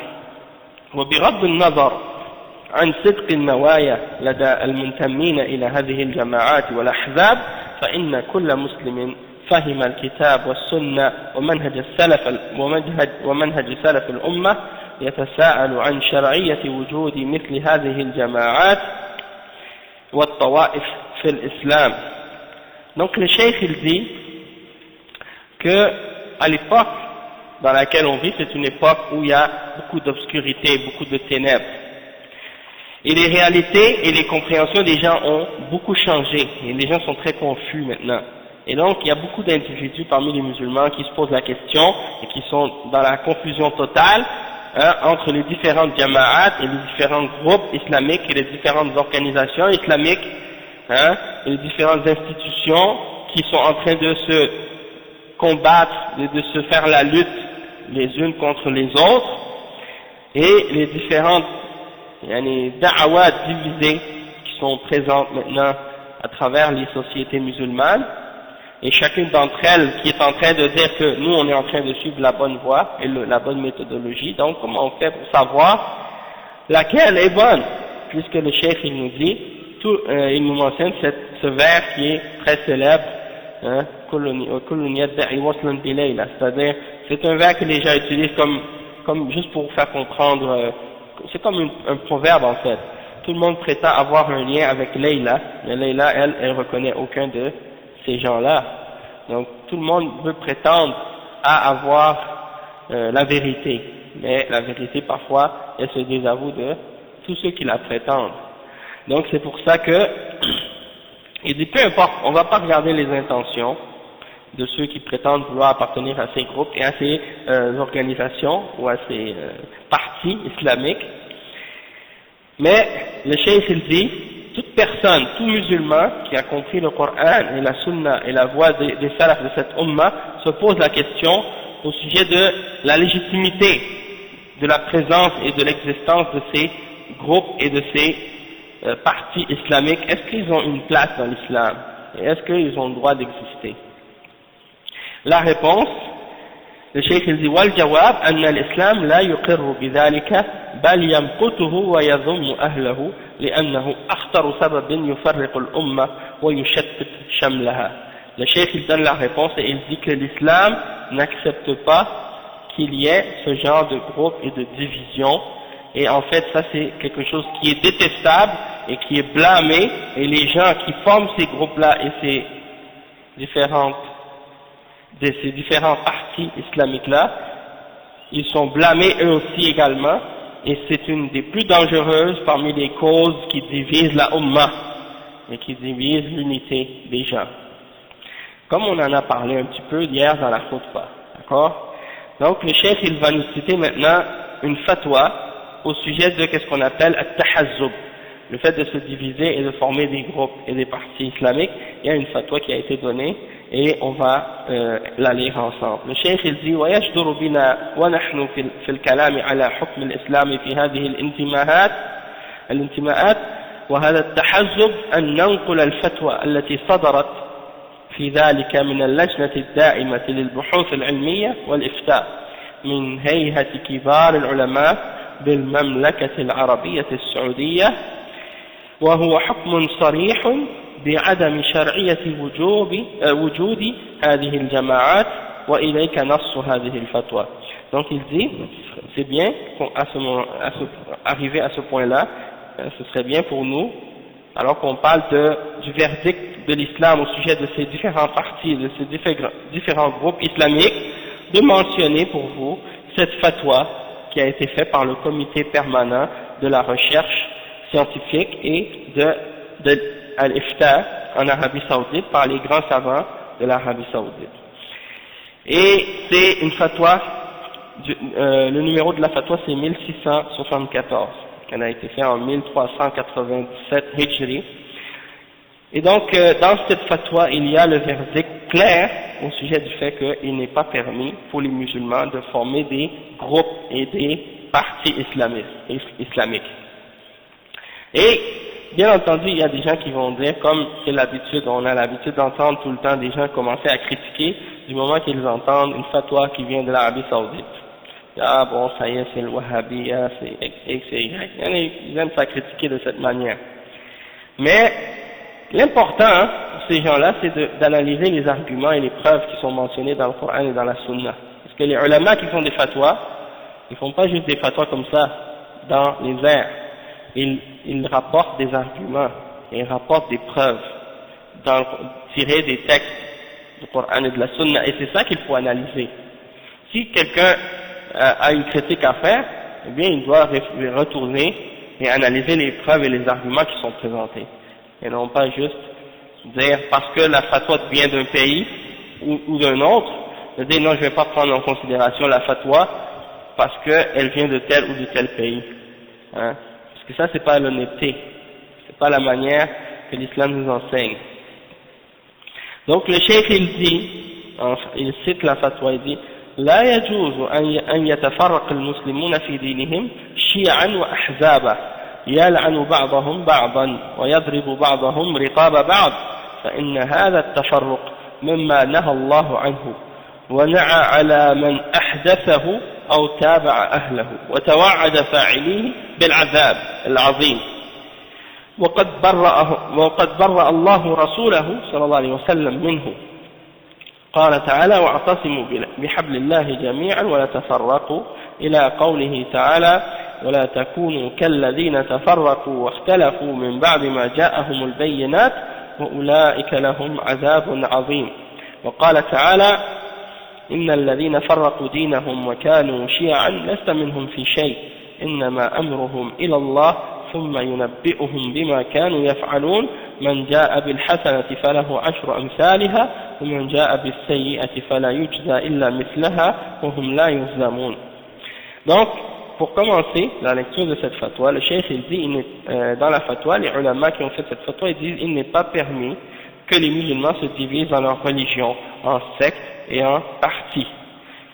وبغض النظر عن صدق النوايا لدى المنتمين إلى هذه الجماعات والأحزاب فإن كل مسلم فهم الكتاب والسنة ومنهج سلف الأمة يتساءل عن شرعية وجود مثل هذه الجماعات والطوائف في الإسلام. Donc le cheikh il dit que à l'époque dans laquelle on vit, c'est une époque où il y a beaucoup d'obscurité, beaucoup de ténèbres. Et les réalités et les compréhensions des gens ont beaucoup changé, et les gens sont très confus maintenant. Et donc, il y a beaucoup d'individus parmi les musulmans qui se posent la question, et qui sont dans la confusion totale, entre les différentes jama'at et les différents groupes islamiques et les différentes organisations islamiques, et les différentes institutions qui sont en train de se combattre, de se faire la lutte les unes contre les autres, et les différentes da'awat divisées qui sont présentes maintenant à travers les sociétés musulmanes, et chacune d'entre elles qui est en train de dire que nous on est en train de suivre la bonne voie et la bonne méthodologie. Donc comment on fait pour savoir laquelle est bonne, puisque le cheikh il nous dit, il nous mentionne ce vers qui est très célèbre, c'est-à-dire c'est un vers que les gens utilisent comme juste pour faire comprendre, c'est comme un proverbe en fait. Tout le monde prétend avoir un lien avec Layla, mais Layla elle reconnaît aucun de ces gens-là. Donc tout le monde veut prétendre à avoir la vérité, mais la vérité parfois elle se désavoue de tous ceux qui la prétendent. Donc c'est pour ça que il dit peu importe, on ne va pas regarder les intentions de ceux qui prétendent vouloir appartenir à ces groupes et à ces organisations ou à ces partis islamiques, mais le cheikh il dit toute personne, tout musulman qui a compris le Coran et la Sunna et la voie des salafs de cette umma se pose la question au sujet de la légitimité de la présence et de l'existence de ces groupes et de ces partis islamiques. Est-ce qu'ils ont une place dans l'islam et est-ce qu'ils ont le droit d'exister? La réponse, le cheikh il dit والجواب أن الإسلام لا يقر بذلك بل يمقته ويذم أهله لأنه أخطر سبب يفرق الأمة ويشتت شملها. Le cheikh il donne la réponse et il dit que l'islam n'accepte pas qu'il y ait ce genre de groupe et de division, et en fait ça c'est quelque chose qui est détestable et qui est blâmé, et les gens qui forment ces groupes-là et ces différents partis islamiques-là, ils sont blâmés eux aussi également, et c'est une des plus dangereuses parmi les causes qui divisent la Ummah et qui divisent l'unité des gens. Comme on en a parlé un petit peu hier dans la khutbah, d'accord? Donc le cheikh il va nous citer maintenant une fatwa au sujet de qu'est-ce qu'on appelle at-tahazzub, le fait de se diviser et de former des groupes et des partis islamiques. Il y a une fatwa qui a été donnée et on va la lire ensemble. Le cheikh il dit ويجدر بنا ونحن في الكلام على حكم الإسلام في هذه الانتماءات وهذا التحزب أن ننقل الفتوى التي صدرت في ذلك من اللجنة الدائمة للبحوث العلمية والإفتاء من هيئة كبار العلماء بالمملكة العربية السعودية، وهو حكم صريح بعدم شرعية وجود هذه الجماعات وإليك نص هذه الفتوى. Donc il dit, c'est bien arriver à ce point-là, ce serait bien pour nous, alors qu'on parle du verdict de l'islam au sujet de ces différents partis, de ces différents groupes islamiques, de mentionner pour vous cette fatwa qui a été faite par le comité permanent de la recherche scientifique et de Al-Ifta en Arabie Saoudite par les grands savants de l'Arabie Saoudite. Et c'est une fatwa, le numéro de la fatwa c'est 1674, elle a été faite en 1397 Hijri. Et donc dans cette fatwa il y a le verdict clair au sujet du fait qu'il n'est pas permis pour les musulmans de former des groupes et des partis islamiques. Et bien entendu, il y a des gens qui vont dire, comme c'est l'habitude, on a l'habitude d'entendre tout le temps des gens commencer à critiquer du moment qu'ils entendent une fatwa qui vient de l'Arabie Saoudite. Ah bon, ça y est, c'est le Wahhabiyya, c'est X et Y. Ils aiment ça critiquer de cette manière. Mais l'important pour ces gens-là, c'est d'analyser les arguments et les preuves qui sont mentionnés dans le Coran et dans la Sunna. Parce que les ulama qui font des fatwas, ils font pas juste des fatwas comme ça, dans les airs. Ils rapportent des arguments et ils rapportent des preuves tirées des textes du Coran et de la Sunna, et c'est ça qu'il faut analyser. Si quelqu'un a une critique à faire, eh bien il doit retourner et analyser les preuves et les arguments qui sont présentés, et non pas juste dire parce que la fatwa vient d'un pays ou d'un autre, de dire non, je ne vais pas prendre en considération la fatwa parce qu'elle vient de tel ou de tel pays. Hein? Parce que ça, c'est pas l'honnêteté, c'est pas la manière que l'islam nous enseigne. Donc le cheikh il dit, il cite la fatwa, il dit لا يجوز أن يتفرق المسلمون في دينهم شيعا وأحزابا يلعن بعضهم بعضا ويضرب بعضهم رقاب بعض فإن هذا التفرق مما نهى الله عنه ونعى على من أحدثه أو تابع أهله وتوعد فاعليه بالعذاب العظيم وقد برأ الله رسوله صلى الله عليه وسلم منه قال تعالى واعتصموا بحبل الله جميعا ولا تفرقوا إلى قوله تعالى ولا تكونوا كالذين تفرقوا واختلفوا من بعد ما جاءهم البينات وأولئك لهم عذاب عظيم وقال تعالى إن الذين فرقوا دينهم وكانوا شيعا لست منهم في شيء إنما أمرهم إلى الله ثم ينبئهم بما كانوا يفعلون من جاء بالحسنة فله عشر أمثالها ومن جاء بالسيئة فلا يجزى إلا مثلها وهم لا يظلمون. Donc, pour commencer la lecture de cette fatwa, le cheikh il dit, dans la fatwa, les ulama qui ont fait cette fatwa, ils disent il n'est pas permis que les musulmans se divisent dans leur religion en sectes et en partis,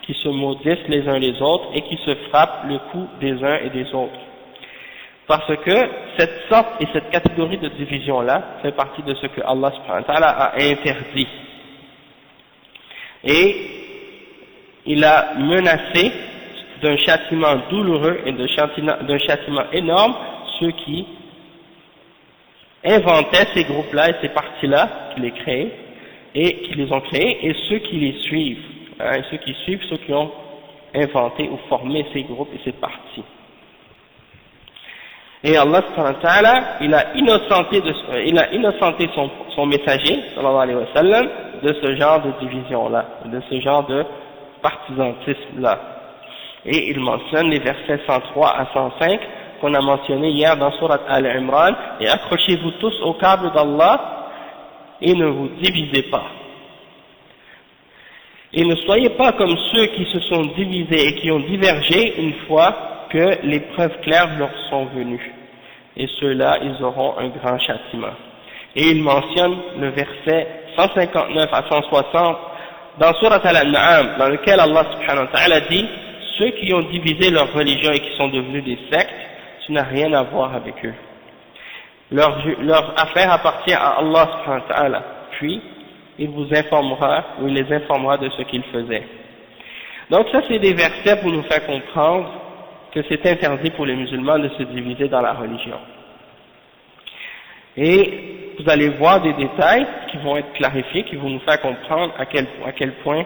qui se maudissent les uns les autres et qui se frappent le cou des uns et des autres. Parce que cette sorte et cette catégorie de division-là fait partie de ce que Allah subhanahu wa ta'ala a interdit. Et il a menacé d'un châtiment douloureux et d'un châtiment énorme ceux qui inventaient ces groupes-là et ces partis-là, qui les créaient, et qui les ont créés, et ceux qui les suivent, hein, et ceux qui suivent ceux qui ont inventé ou formé ces groupes et ces partis. Et Allah subhanahu wa ta'ala, il a innocenté son messager, sallallahu alayhi wa sallam, de ce genre de division-là, de ce genre de partisantisme-là. Et il mentionne les versets 103 à 105 qu'on a mentionnés hier dans Surat Al-Imran, et accrochez-vous tous au câble d'Allah et ne vous divisez pas. Et ne soyez pas comme ceux qui se sont divisés et qui ont divergé une fois que les preuves claires leur sont venues. Et ceux-là, ils auront un grand châtiment. Et il mentionne le verset 159 à 160 dans Surat Al-An'am, dans lequel Allah subhanahu wa ta'ala dit ceux qui ont divisé leur religion et qui sont devenus des sectes, tu n'as rien à voir avec eux. Leur affaire appartient à Allah subhanahu wa ta'ala. Puis, il vous informera, ou il les informera de ce qu'ils faisaient. Donc ça, c'est des versets pour nous faire comprendre que c'est interdit pour les musulmans de se diviser dans la religion. Et vous allez voir des détails qui vont être clarifiés, qui vont nous faire comprendre à quel point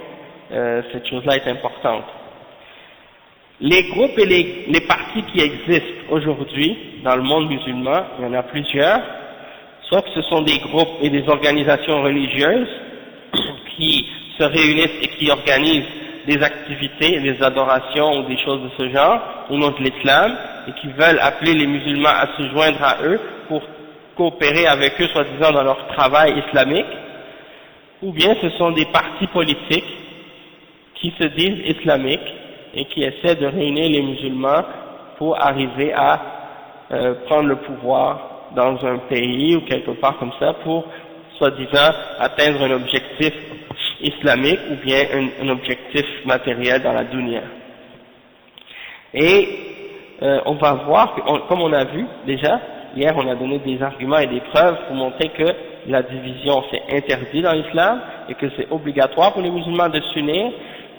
cette chose-là est importante. Les groupes et les partis qui existent aujourd'hui dans le monde musulman, il y en a plusieurs, soit que ce sont des groupes et des organisations religieuses qui se réunissent et qui organisent des activités, des adorations ou des choses de ce genre au nom de l'islam et qui veulent appeler les musulmans à se joindre à eux pour coopérer avec eux soi-disant dans leur travail islamique, ou bien ce sont des partis politiques qui se disent islamiques et qui essaient de réunir les musulmans pour arriver à prendre le pouvoir dans un pays ou quelque part comme ça pour soi-disant atteindre un objectif islamique ou bien un objectif matériel dans la dunya. Et on va voir, comme on a vu déjà, hier on a donné des arguments et des preuves pour montrer que la division c'est interdit dans l'islam et que c'est obligatoire pour les musulmans de s'unir.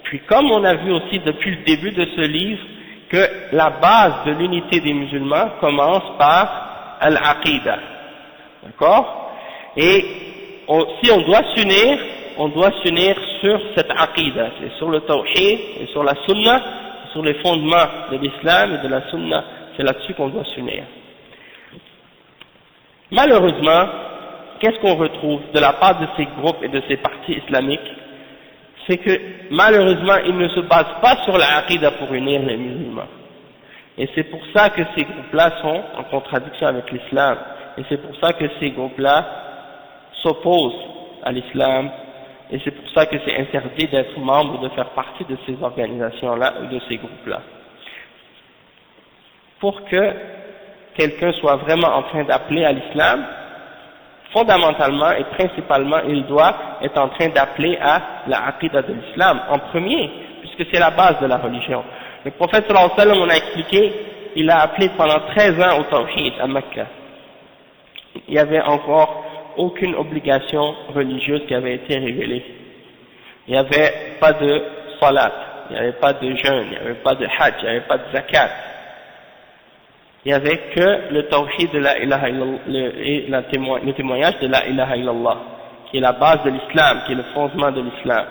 Puis comme on a vu aussi depuis le début de ce livre que la base de l'unité des musulmans commence par al-aqidah, d'accord? Et si on doit s'unir sur cette aqidah, c'est sur le tawhid et sur la sunna, sur les fondements de l'islam et de la sunna, c'est là-dessus qu'on doit s'unir. Malheureusement, qu'est-ce qu'on retrouve de la part de ces groupes et de ces partis islamiques? C'est que malheureusement ils ne se basent pas sur la aqidah pour unir les musulmans. Et c'est pour ça que ces groupes-là sont en contradiction avec l'islam. Et c'est pour ça que ces groupes-là s'opposent à l'islam. Et Et c'est pour ça que c'est interdit d'être membre, de faire partie de ces organisations-là ou de ces groupes-là. pour que quelqu'un soit vraiment en train d'appeler à l'islam, fondamentalement et principalement, il doit être en train d'appeler à la aqidah de l'islam en premier, puisque c'est la base de la religion. Le prophète sallallahu alayhi wa sallam, on a expliqué, il a appelé pendant 13 ans au tawhid à Mecca. Il n'y avait encore aucune obligation religieuse qui avait été révélée. Il n'y avait pas de salat, il n'y avait pas de jeûne, il n'y avait pas de hajj, il n'y avait pas de zakat. Il n'y avait que le tawhid de la ilaha illallah, le témoignage de la ilaha illallah, qui est la base de l'islam, qui est le fondement de l'islam.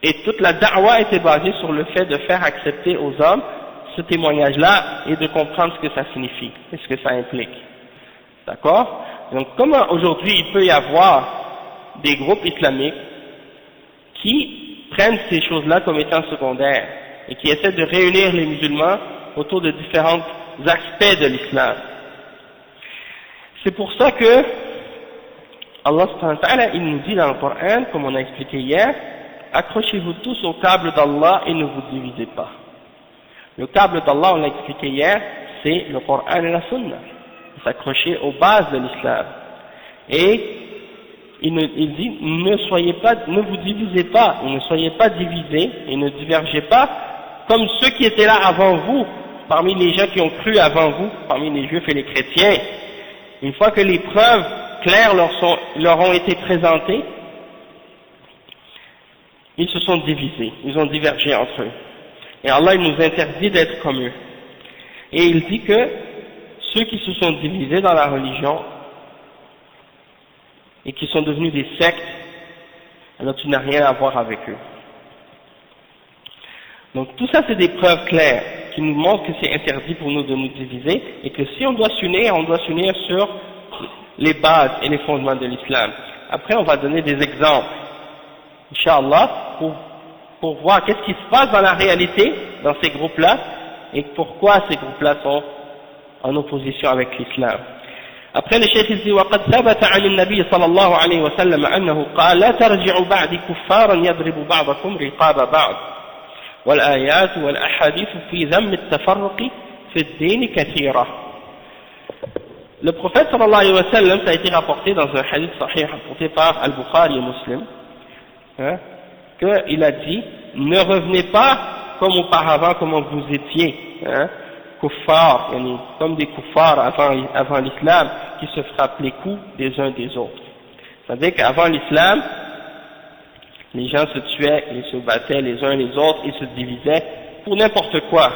Et toute la da'wa était basée sur le fait de faire accepter aux hommes ce témoignage-là et de comprendre ce que ça signifie et ce que ça implique. D'accord? Donc comment aujourd'hui il peut y avoir des groupes islamiques qui prennent ces choses-là comme étant secondaires et qui essaient de réunir les musulmans autour de différents aspects de l'islam. C'est pour ça que Allah subhanahu wa ta'ala, il nous dit dans le Coran, comme on a expliqué hier, accrochez-vous tous au câble d'Allah et ne vous divisez pas. Le câble d'Allah, on l'a expliqué hier, c'est le Coran et la Sunna. S'accrocher aux bases de l'islam. Et il dit, ne vous divisez pas, ne soyez pas divisés et ne divergez pas comme ceux qui étaient là avant vous, parmi les gens qui ont cru avant vous, parmi les juifs et les chrétiens. Une fois que les preuves claires leur ont été présentées, ils se sont divisés, ils ont divergé entre eux. Et Allah, il nous interdit d'être comme eux. Et il dit que ceux qui se sont divisés dans la religion et qui sont devenus des sectes, alors tu n'as rien à voir avec eux. Donc tout ça, c'est des preuves claires qui nous montrent que c'est interdit pour nous de nous diviser et que si on doit s'unir sur les bases et les fondements de l'islam. Après, on va donner des exemples, Inch'Allah, pour voir qu'est-ce qui se passe dans la réalité dans ces groupes-là et pourquoi ces groupes-là sont en opposition avec l'islam. Après, le cheikh dit وقد ثبت عن النبي صلى الله عليه وسلم أنه قال لا ترجعوا بعدي كفارا يضرب بعضكم رقاب بعض والآيات والأحاديث في ذم التفرق في الدين كثيرة. Le prophète sallallahu alayhi wa sallam, ça a été rapporté dans un hadith sahih rapporté par Al-Bukhari et Muslim, qu'il a dit, ne revenez pas comme auparavant, comme vous étiez, kuffar, comme des kuffars avant l'islam, qui se frappent les coups des uns des autres. C'est-à-dire qu'avant l'islam, les gens se tuaient, ils se battaient les uns les autres, ils se divisaient pour n'importe quoi.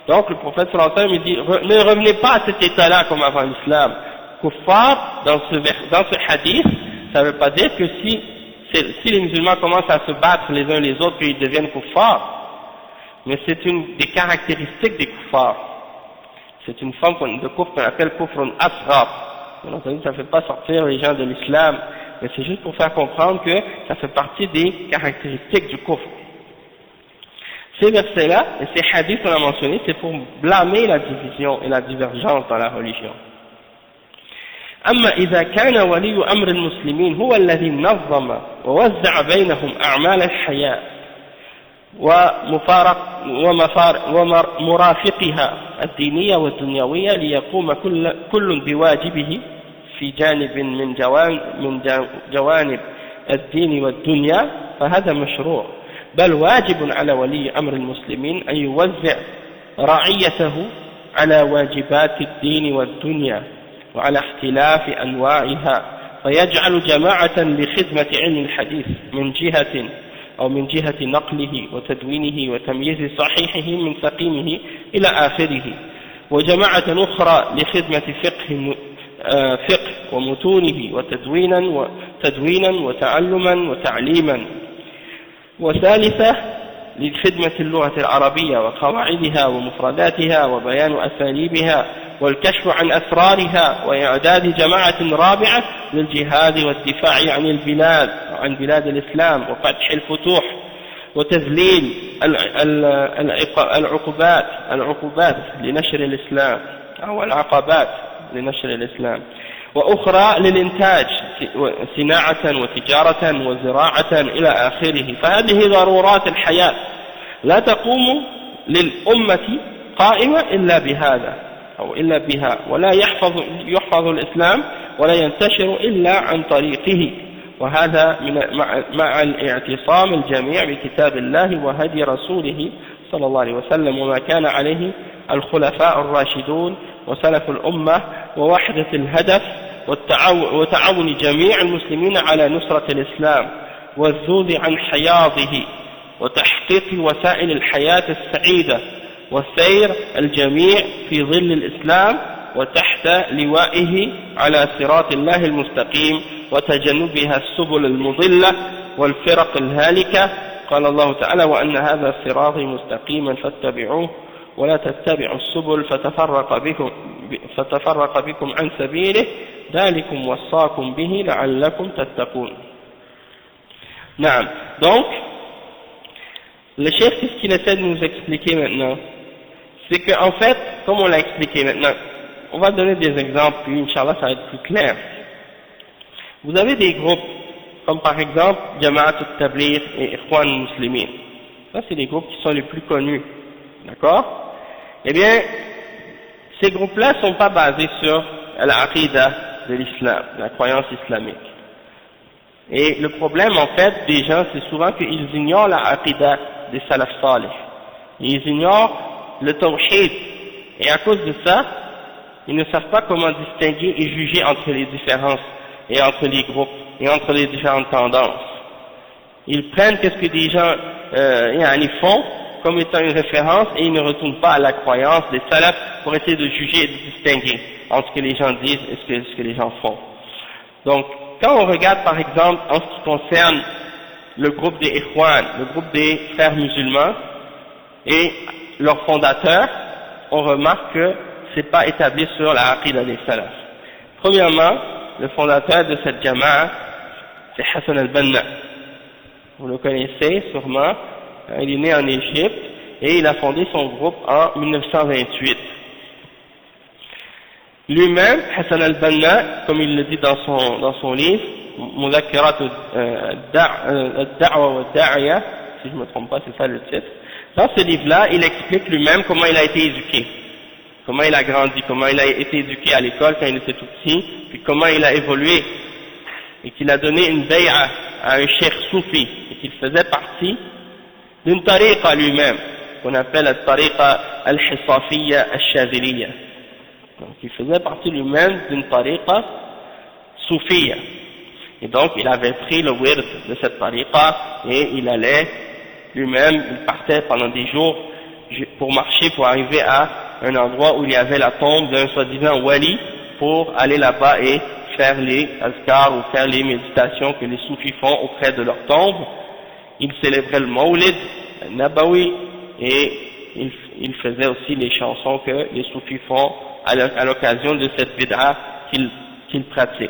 Donc le prophète sallallahu alayhi wa sallam dit, ne revenez pas à cet état-là comme avant l'islam. Kuffar, dans ce hadith, ça ne veut pas dire que si les musulmans commencent à se battre les uns les autres, qu'ils deviennent kuffars. Mais c'est une des caractéristiques des kuffars. C'est une forme de kufr qu'on appelle kufrun asghar. Bien entendu, ça ne fait pas sortir les gens de l'islam, mais c'est juste pour faire comprendre que ça fait partie des caractéristiques du kufr. Ces versets-là, et ces hadiths qu'on a mentionnés, c'est pour blâmer la division et la divergence dans la religion. أما إذا كان ولي أمر المسلمين هو الذي نظم ووزع بينهم أعمال الحياة ومرافقها الدينية والدنيوية ليقوم كل بواجبه في جانب من جوانب الدين والدنيا، فهذا مشروع، بل واجب على ولي أمر المسلمين أن يوزع رعيته على واجبات الدين والدنيا وعلى اختلاف أنواعها، فيجعل جماعة لخدمة علم الحديث من جهة نقله وتدوينه وتمييز صحيحه من سقيمه إلى آخره، وجماعة أخرى لخدمة فقه ومتونه وتدوينا وتعلما وتعليما، وثالثة لخدمة اللغة العربية وقواعدها ومفرداتها وبيان أساليبها والكشف عن أسرارها، وإعداد جماعة رابعة للجهاد والدفاع عن بلاد الإسلام وفتح الفتوح وتذليل العقوبات لنشر الإسلام أو العقبات لنشر الإسلام، وأخرى للإنتاج صناعة وتجارة وزراعة إلى آخره. فهذه ضرورات الحياة لا تقوم للأمة قائمة إلا بهذا أو إلا بها ولا يحفظ الإسلام ولا ينتشر إلا عن طريقه وهذا مع الاعتصام الجميع بكتاب الله وهدي رسوله صلى الله عليه وسلم وما كان عليه الخلفاء الراشدون وسلف الأمة ووحدة الهدف وتعاون جميع المسلمين على نصرة الإسلام والذود عن حياضه وتحقيق وسائل الحياة السعيدة والسير الجميع في ظل الإسلام وتحت لوائه على صراط الله المستقيم وتجنبها السبل المضلة والفرق الهالكة. قال الله تعالى وأن هذا صراطي مستقيما فاتبعوه ولا تتبعوا السبل فتفرق بكم عن سبيله ذلكم وصاكم به لعلكم تتقون. نعم. Donc le chef, qu'est-ce qu'il essaie de nous expliquer maintenant? C'est qu'en fait, comme on l'a expliqué maintenant, on va donner des exemples, puis Inch'Allah ça va être plus clair. Vous avez des groupes, comme par exemple Jama'at al-Tabligh et Ikhwan al-Muslimin. Ça c'est les groupes qui sont les plus connus. D'accord? Eh bien, ces groupes-là ne sont pas basés sur l'aqidah de l'islam, la croyance islamique. Et le problème en fait des gens, c'est souvent qu'ils ignorent la aqidah des salaf salih. Ils ignorent le tawhid. Et à cause de ça, ils ne savent pas comment distinguer et juger entre les différences et entre les groupes et entre les différentes tendances. Ils prennent ce que des gens font comme étant une référence et ils ne retournent pas à la croyance des salafs pour essayer de juger et de distinguer entre ce que les gens disent et ce que les gens font. Donc, quand on regarde par exemple en ce qui concerne le groupe des Ikhwan, le groupe des frères musulmans et leur fondateur, on remarque que c'est pas établi sur la aqidah des salafs. Premièrement, le fondateur de cette jama'a, c'est Hassan al-Banna. Vous le connaissez sûrement, il est né en Égypte et il a fondé son groupe en 1928. Lui-même, Hassan al-Banna, comme il le dit dans son livre, Mudhakkarat al-Da'wa wa al-Da'iya, si je ne me trompe pas, c'est ça le titre. Dans ce livre-là, il explique lui-même comment il a été éduqué, comment il a grandi, comment il a été éduqué à l'école quand il était tout petit, puis comment il a évolué, et qu'il a donné une bay'a à un cheikh soufi, et qu'il faisait partie d'une tariqa lui-même, qu'on appelle la tariqa al-Hisafiyya al-Shadhiliyya. Donc il faisait partie lui-même d'une tariqa soufiyya. Et donc il avait pris le wird de cette tariqa et il allait lui-même, il partait pendant des jours pour marcher, pour arriver à un endroit où il y avait la tombe d'un soi-disant wali, pour aller là-bas et faire les azkars ou faire les méditations que les soufis font auprès de leur tombe. Il célébrait le Mawlid, le Nabawi, et il faisait aussi les chansons que les soufis font à l'occasion de cette bid'a qu'ils pratiquent.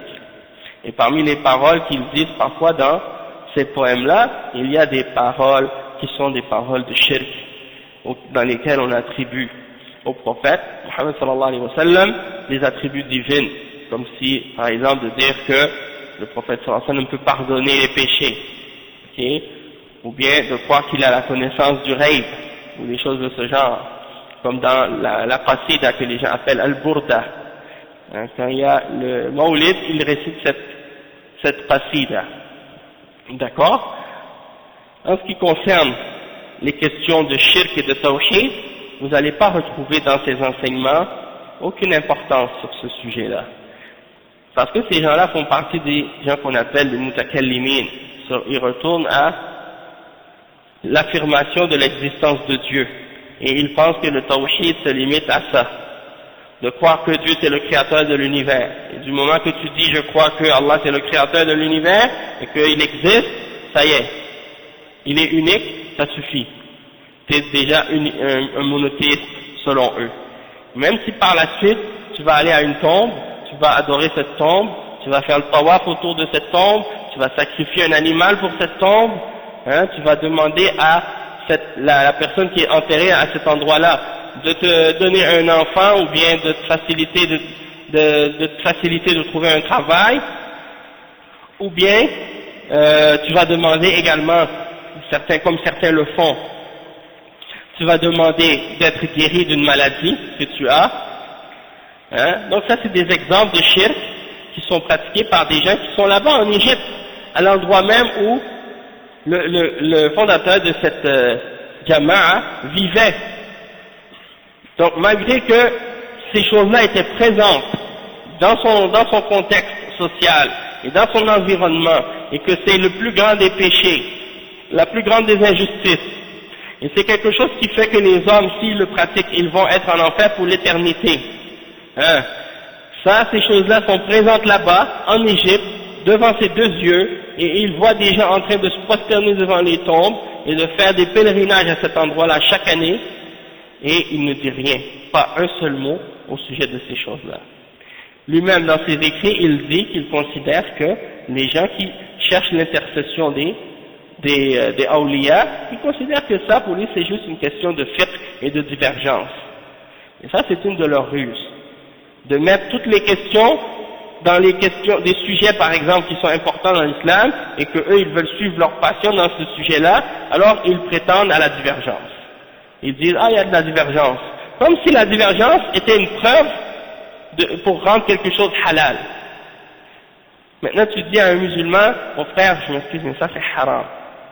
Et parmi les paroles qu'ils disent parfois dans ces poèmes-là, il y a des paroles qui sont des paroles de shirk, dans lesquelles on attribue au prophète Muhammad sallallahu alayhi wa sallam des attributs divins, comme si, par exemple, de dire que le prophète sallallahu alayhi wa sallam peut pardonner les péchés, okay? Ou bien de croire qu'il a la connaissance du rêve, ou des choses de ce genre, comme dans la qasida que les gens appellent al-Burda. Quand il y a le Mawlid, il récite cette qasida. D'accord? En ce qui concerne les questions de shirk et de tawhid, vous n'allez pas retrouver dans ces enseignements aucune importance sur ce sujet-là. Parce que ces gens-là font partie des gens qu'on appelle les mutakallimin. Ils retournent à l'affirmation de l'existence de Dieu. Et ils pensent que le tawhid se limite à ça. De croire que Dieu c'est le créateur de l'univers. Et du moment que tu dis je crois que Allah c'est le créateur de l'univers et qu'il existe, ça y est. Il est unique, ça suffit. Tu es déjà un monothéiste selon eux. Même si par la suite tu vas aller à une tombe, tu vas adorer cette tombe, tu vas faire le tawaf autour de cette tombe, tu vas sacrifier un animal pour cette tombe, tu vas demander à la personne qui est enterrée à cet endroit-là de te donner un enfant ou bien de te faciliter de trouver un travail, ou bien tu vas demander également, comme certains le font, tu vas demander d'être guéri d'une maladie que tu as. Hein? Donc ça c'est des exemples de shirk qui sont pratiqués par des gens qui sont là-bas en Égypte, à l'endroit même où le fondateur de cette jama'a vivait. Donc malgré que ces choses-là étaient présentes dans son contexte social et dans son environnement, et que c'est le plus grand des péchés, la plus grande des injustices, et c'est quelque chose qui fait que les hommes, s'ils le pratiquent, ils vont être en enfer pour l'éternité. Hein? Ça, ces choses-là sont présentes là-bas, en Égypte, devant ses deux yeux, et il voit des gens en train de se prosterner devant les tombes et de faire des pèlerinages à cet endroit-là chaque année, et il ne dit rien, pas un seul mot au sujet de ces choses-là. Lui-même, dans ses écrits, il dit qu'il considère que les gens qui cherchent l'intercession des awliya, ils considèrent que ça, pour lui, c'est juste une question de fiqh et de divergence. Et ça, c'est une de leurs ruses. De mettre toutes les questions dans les questions, des sujets, par exemple, qui sont importants dans l'islam, et que eux, ils veulent suivre leur passion dans ce sujet-là, alors ils prétendent à la divergence. Ils disent, ah, il y a de la divergence. Comme si la divergence était une preuve pour rendre quelque chose halal. Maintenant, tu dis à un musulman, mon frère, je m'excuse, mais ça c'est haram.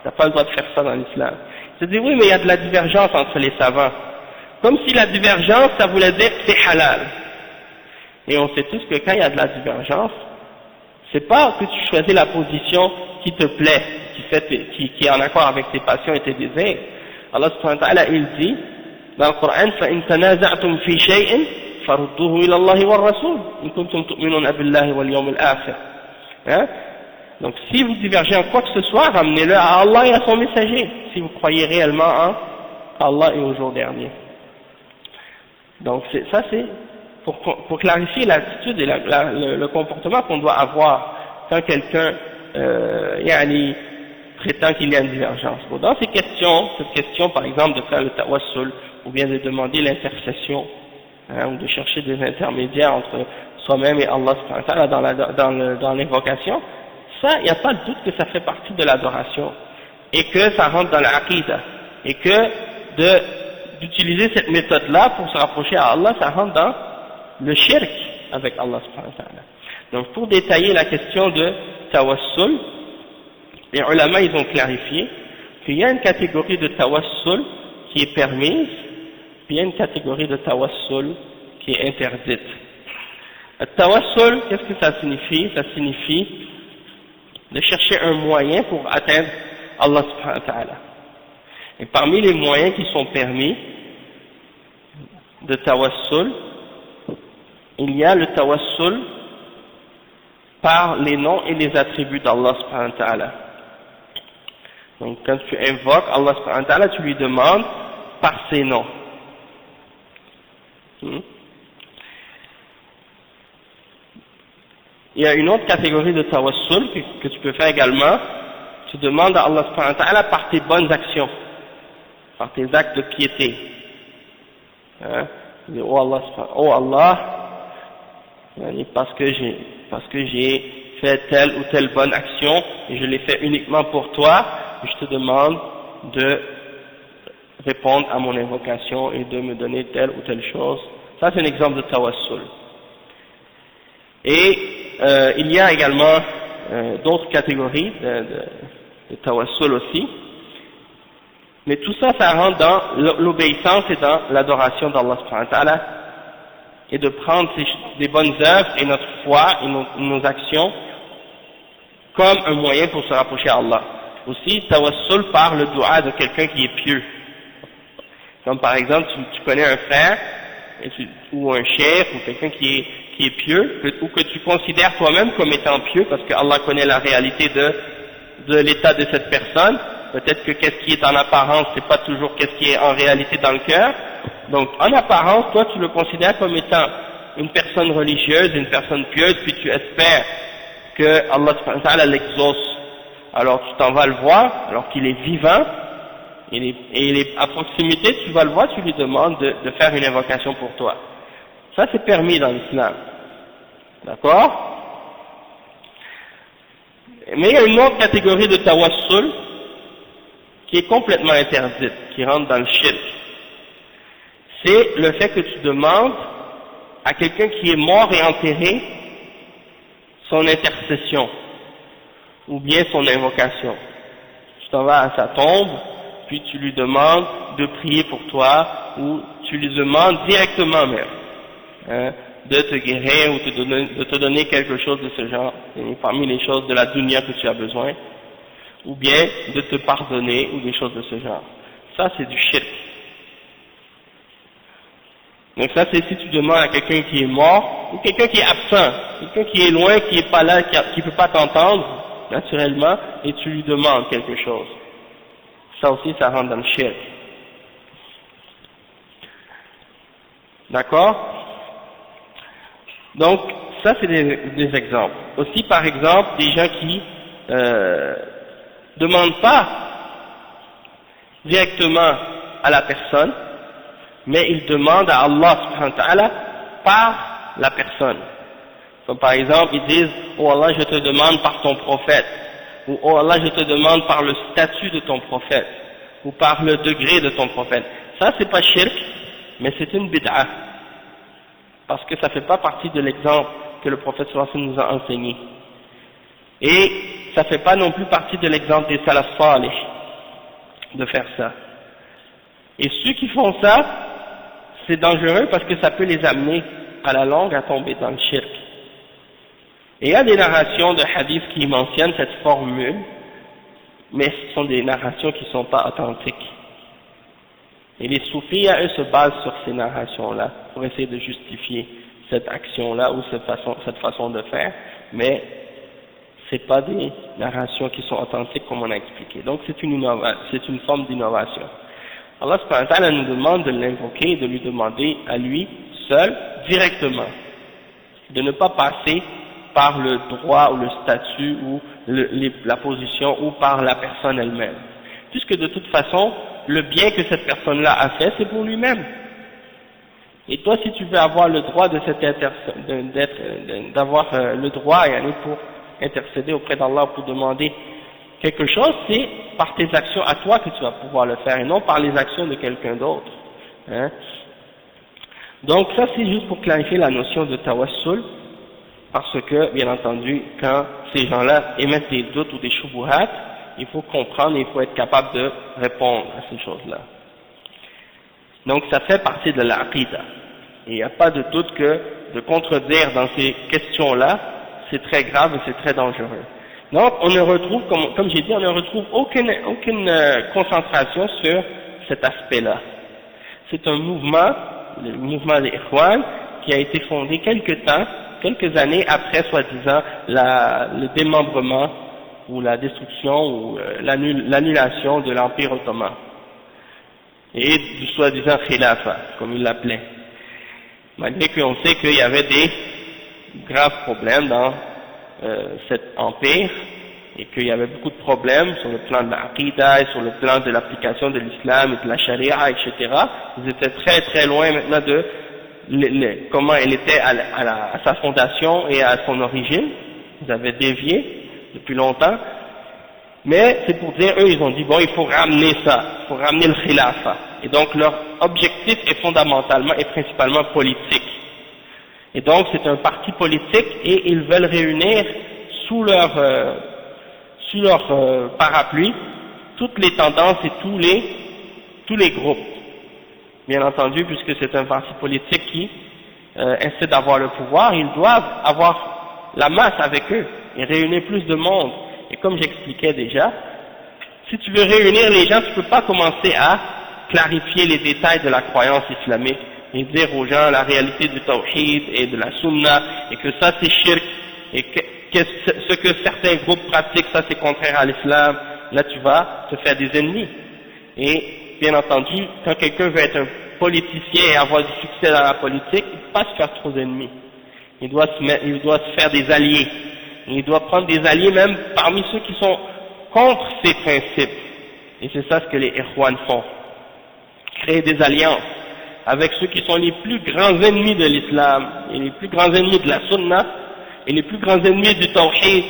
Tu n'as pas le droit de faire ça dans l'islam. Tu dis, oui, mais il y a de la divergence entre les savants. Comme si la divergence, ça voulait dire que c'est halal. Et on sait tous que quand il y a de la divergence, c'est pas que tu choisis la position qui te plaît, qui est en accord avec tes passions et tes désirs. Allah subhanahu wa ta'ala, il dit, dans le Coran, فَإِن تَنَازَعْتُمْ فِي شَيْءٍ فَرُدُّوهُ إِلَى اللَّهِ وَالرَّسُولِ إِن كُنتُمْ تُؤْمِنُونَ بِاللَّهِ وَالْيَوْمِ الْآخِرِ. Hein? Donc si vous divergez en quoi que ce soit, ramenez-le à Allah et à son messager, si vous croyez réellement en Allah et au jour dernier. Donc ça c'est pour clarifier l'attitude et le comportement qu'on doit avoir quand quelqu'un prétend qu'il y a une divergence. Bon, dans cette question par exemple de faire le tawassul, ou bien de demander l'intercession, hein, ou de chercher des intermédiaires entre soi-même et Allah subhanahu wa ta'ala dans l'invocation, ça, il n'y a pas de doute que ça fait partie de l'adoration, et que ça rentre dans l'aqidah, et que d'utiliser cette méthode-là pour se rapprocher à Allah, ça rentre dans le shirk avec Allah subhanahu wa ta'ala. Donc pour détailler la question de tawassul, les ulama ils ont clarifié qu'il y a une catégorie de tawassul qui est permise, puis il y a une catégorie de tawassul qui est interdite. Le tawassul, qu'est-ce que ça signifie? Ça signifie de chercher un moyen pour atteindre Allah subhanahu wa ta'ala. Et parmi les moyens qui sont permis de tawassul, il y a le tawassul par les noms et les attributs d'Allah subhanahu wa ta'ala. Donc quand tu invoques Allah subhanahu wa ta'ala, tu lui demandes par ses noms. Il y a une autre catégorie de tawassul que tu peux faire également. Tu demandes à Allah subhanahu wa ta'ala par tes bonnes actions, par tes actes de piété. Hein? Oh Allah, parce que j'ai fait telle ou telle bonne action et je l'ai fait uniquement pour toi, je te demande de répondre à mon invocation et de me donner telle ou telle chose. Ça c'est un exemple de tawassul. Et il y a également d'autres catégories de tawassul aussi, mais tout ça, ça rentre dans l'obéissance et dans l'adoration d'Allah subhanahu wa ta'ala, et de prendre des bonnes œuvres et notre foi et nos actions comme un moyen pour se rapprocher à Allah. Aussi, tawassul par le dua de quelqu'un qui est pieux. Comme par exemple, tu connais un frère, ou un chef, ou quelqu'un qui est pieux, ou que tu considères toi-même comme étant pieux, parce que Allah connaît la réalité de l'état de cette personne. Peut-être que qu'est-ce qui est en apparence, c'est pas toujours qu'est-ce qui est en réalité dans le cœur. Donc, en apparence, toi, tu le considères comme étant une personne religieuse, une personne pieuse, puis tu espères que Allah subhanahu wa ta'ala l'exauce. Alors, tu t'en vas le voir, alors qu'il est vivant, et il est à proximité, tu vas le voir, tu lui demandes de faire une invocation pour toi. Ça, c'est permis dans l'islam. D'accord? Mais il y a une autre catégorie de tawassul qui est complètement interdite, qui rentre dans le shirk. c'est le fait que tu demandes à quelqu'un qui est mort et enterré son intercession, ou bien son invocation. Tu t'en vas à sa tombe, puis tu lui demandes de prier pour toi, ou tu lui demandes directement même, hein, de te guérir ou de te donner quelque chose de ce genre, parmi les choses de la dunya que tu as besoin, ou bien de te pardonner, ou des choses de ce genre. Ça c'est du shirk. Donc ça c'est si tu demandes à quelqu'un qui est mort, ou quelqu'un qui est absent, quelqu'un qui est loin, qui est pas là, qui peut pas t'entendre, naturellement, et tu lui demandes quelque chose. Ça aussi ça rentre dans le shirk. D'accord? Donc, ça c'est des exemples. Aussi, par exemple, des gens qui demandent pas directement à la personne, mais ils demandent à Allah subhanahu wa ta'ala par la personne. Comme par exemple, ils disent, oh Allah, je te demande par ton prophète, ou oh Allah, je te demande par le statut de ton prophète, ou par le degré de ton prophète. Ça c'est pas shirk, mais c'est une bid'ah. Parce que ça ne fait pas partie de l'exemple que le prophète sallallahu alayhi wa sallam nous a enseigné. Et ça ne fait pas non plus partie de l'exemple des salaf salih de faire ça. Et ceux qui font ça, c'est dangereux parce que ça peut les amener à la longue à tomber dans le shirk. Et il y a des narrations de hadiths qui mentionnent cette formule, mais ce sont des narrations qui ne sont pas authentiques. Et les soufis, eux, se basent sur ces narrations-là pour essayer de justifier cette action-là ou cette façon de faire, mais c'est pas des narrations qui sont authentiques comme on a expliqué. Donc c'est une forme d'innovation. Allah subhanahu wa ta'ala nous demande de l'invoquer et de lui demander à lui seul, directement, de ne pas passer par le droit ou le statut ou la position ou par la personne elle-même. Puisque de toute façon, le bien que cette personne-là a fait, c'est pour lui-même. Et toi, si tu veux avoir le droit de d'avoir le droit pour intercéder auprès d'Allah pour demander quelque chose, c'est par tes actions à toi que tu vas pouvoir le faire et non par les actions de quelqu'un d'autre. Hein? Donc ça, c'est juste pour clarifier la notion de tawassul, parce que, bien entendu, quand ces gens-là émettent des doutes ou des shubuhat, il faut comprendre et il faut être capable de répondre à ces choses-là. Donc ça fait partie de l'aqida. Et il n'y a pas de doute que de contredire dans ces questions-là, c'est très grave et c'est très dangereux. Donc on ne retrouve, comme j'ai dit, on ne retrouve aucune concentration sur cet aspect-là. C'est un mouvement, le mouvement des Ikhwan, qui a été fondé quelques années après, soi-disant, le démembrement ou la destruction ou l'annulation de l'Empire ottoman et du soi-disant khilafa, comme il l'appelait. Malgré qu'on sait qu'il y avait des graves problèmes dans cet empire et qu'il y avait beaucoup de problèmes sur le plan de l'aqida et sur le plan de l'application de l'islam et de la charia, etc. Ils étaient très très loin maintenant de comment elle était à sa fondation et à son origine. Ils avaient dévié depuis longtemps, mais c'est pour dire, eux ils ont dit bon, il faut ramener ça, il faut ramener le khilafa, et donc leur objectif est fondamentalement et principalement politique, et donc c'est un parti politique et ils veulent réunir sous leur parapluie toutes les tendances et tous les groupes, bien entendu, puisque c'est un parti politique qui essaie d'avoir le pouvoir, ils doivent avoir la masse avec eux et réunir plus de monde. Et comme j'expliquais déjà, si tu veux réunir les gens, tu ne peux pas commencer à clarifier les détails de la croyance islamique et dire aux gens la réalité du tawhid et de la sunna et que ça c'est shirk et que ce que certains groupes pratiquent, ça c'est contraire à l'islam. Là tu vas te faire des ennemis. Et bien entendu, quand quelqu'un veut être un politicien et avoir du succès dans la politique, il ne peut pas se faire trop d'ennemis. Il doit se faire des alliés. Il doit prendre des alliés même parmi ceux qui sont contre ces principes. Et c'est ça ce que les Ikhwan font. Créer des alliances avec ceux qui sont les plus grands ennemis de l'islam, et les plus grands ennemis de la sunna, et les plus grands ennemis du tawhid,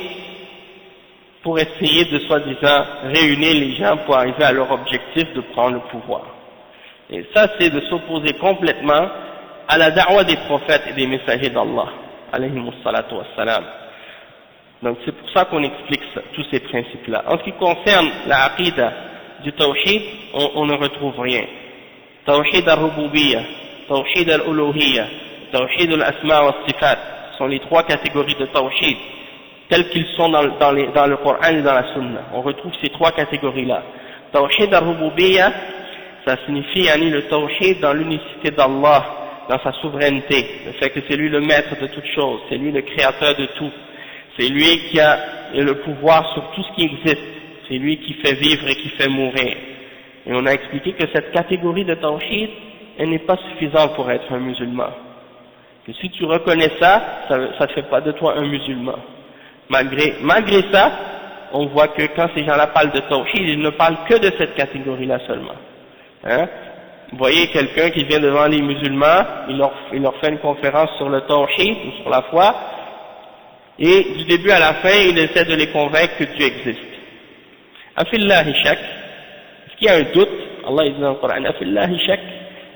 pour essayer de soi-disant réunir les gens pour arriver à leur objectif de prendre le pouvoir. Et ça, c'est de s'opposer complètement à la da'wa des prophètes et des messagers d'Allah, alayhimus salatu wassalam. Donc c'est pour ça qu'on explique ça, tous ces principes-là. En ce qui concerne la aqida du tawhid, on ne retrouve rien. Tawhid al-rububiyyah, tawhid al-uluhiyyah, tawhid al-asma wa sifat, ce sont les trois catégories de tawhid, tels qu'ils sont dans le Coran et dans la Sunna. On retrouve ces trois catégories-là. Tawhid al-rububiyyah, ça signifie le tawhid dans l'unicité d'Allah, dans sa souveraineté, le fait que c'est lui le maître de toutes choses, c'est lui le créateur de tout, c'est lui qui a le pouvoir sur tout ce qui existe, c'est lui qui fait vivre et qui fait mourir. Et on a expliqué que cette catégorie de tawhid, elle n'est pas suffisante pour être un musulman. Que si tu reconnais ça, ça ne fait pas de toi un musulman. Malgré ça, on voit que quand ces gens-là parlent de tawhid, ils ne parlent que de cette catégorie-là seulement. Hein? Vous voyez quelqu'un qui vient devant les musulmans, il leur fait une conférence sur le tawhid ou sur la foi, et du début à la fin, il essaie de les convaincre que Dieu existe. Afillahi shak, est-ce qu'il y a un doute? Allah dit dans le Coran, Afillahi shak,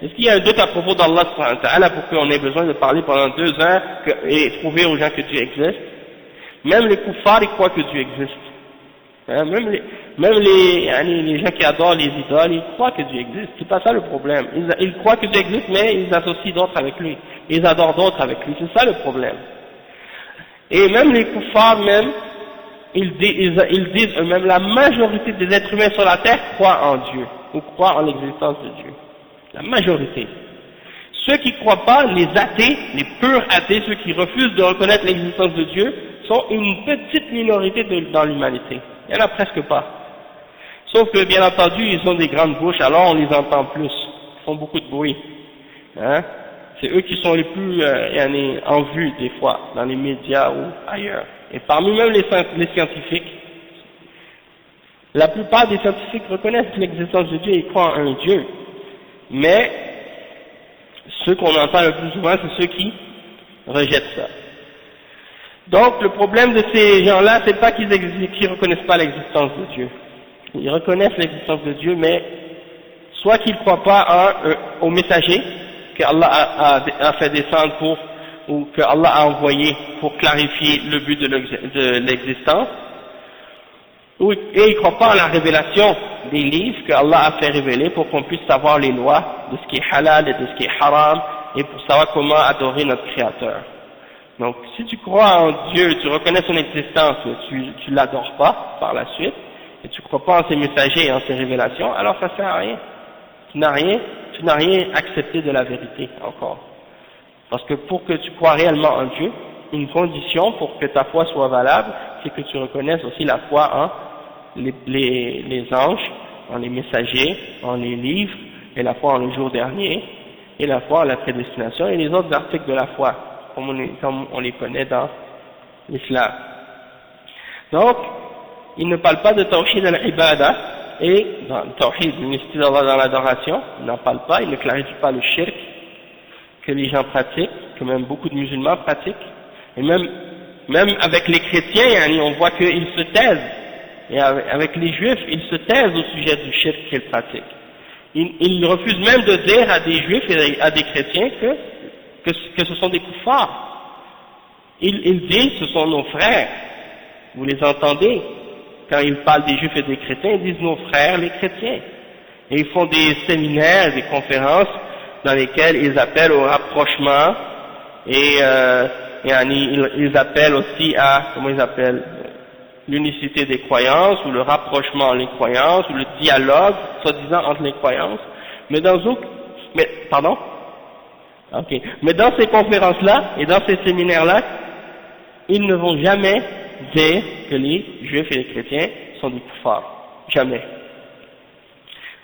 est-ce qu'il y a un doute à propos d'Allah subhanahu wa ta'ala pour qu'on ait besoin de parler pendant 2 ans et prouver aux gens que Dieu existe? Même les kuffars, ils croient que Dieu existe. Hein, même les gens qui adorent les idoles, ils croient que Dieu existe. C'est pas ça le problème. Ils croient que Dieu existe, mais ils associent d'autres avec lui. Ils adorent d'autres avec lui. C'est ça le problème. Et même les kuffars, même, ils disent eux-mêmes, la majorité des êtres humains sur la terre croient en Dieu, ou croient en l'existence de Dieu. La majorité. Ceux qui ne croient pas, les athées, les purs athées, ceux qui refusent de reconnaître l'existence de Dieu, sont une petite minorité dans l'humanité. Il n'y en a presque pas. Sauf que, bien entendu, ils ont des grandes bouches, alors on les entend plus. Ils font beaucoup de bruit. Hein? C'est eux qui sont les plus en vue, des fois, dans les médias ou ailleurs. Et parmi même les scientifiques, la plupart des scientifiques reconnaissent l'existence de Dieu et croient en un Dieu. Mais, ceux qu'on entend le plus souvent, c'est ceux qui rejettent ça. Donc, le problème de ces gens-là, c'est pas qu'ils reconnaissent pas l'existence de Dieu. Ils reconnaissent l'existence de Dieu, mais soit qu'ils ne croient pas au messager que Allah a fait descendre ou que Allah a envoyé pour clarifier le but de l'existence, et ils ne croient pas en la révélation des livres que Allah a fait révéler pour qu'on puisse savoir les lois de ce qui est halal et de ce qui est haram, et pour savoir comment adorer notre Créateur. Donc, si tu crois en Dieu, tu reconnais son existence, mais tu l'adores pas par la suite, et tu crois pas en ses messagers et en ses révélations, alors ça sert à rien. Tu n'as rien accepté de la vérité encore. Parce que pour que tu crois réellement en Dieu, une condition pour que ta foi soit valable, c'est que tu reconnaisses aussi la foi en les anges, en les messagers, en les livres, et la foi en le jour dernier, et la foi en la prédestination, et les autres articles de la foi, comme on les connaît dans l'islam. Donc, il ne parle pas de tawhid al-ibada, et dans le tawhid, l'unicité d'Allah dans l'adoration, il n'en parle pas, il ne clarifie pas le shirk que les gens pratiquent, que même beaucoup de musulmans pratiquent, et même avec les chrétiens, on voit qu'ils se taisent, et avec les juifs, ils se taisent au sujet du shirk qu'ils pratiquent. Ils refusent même de dire à des juifs et à des chrétiens que ce sont des kuffars. Ils disent ce sont nos frères. Vous les entendez quand ils parlent des juifs et des chrétiens, ils disent nos frères les chrétiens. Et ils font des séminaires, des conférences dans lesquelles ils appellent au rapprochement et ils appellent aussi à, comment ils appellent, l'unicité des croyances ou le rapprochement entre les croyances ou le dialogue soi-disant entre les croyances. Mais dans ces conférences-là et dans ces séminaires-là, ils ne vont jamais dire que les juifs et les chrétiens sont des kuffars. Jamais.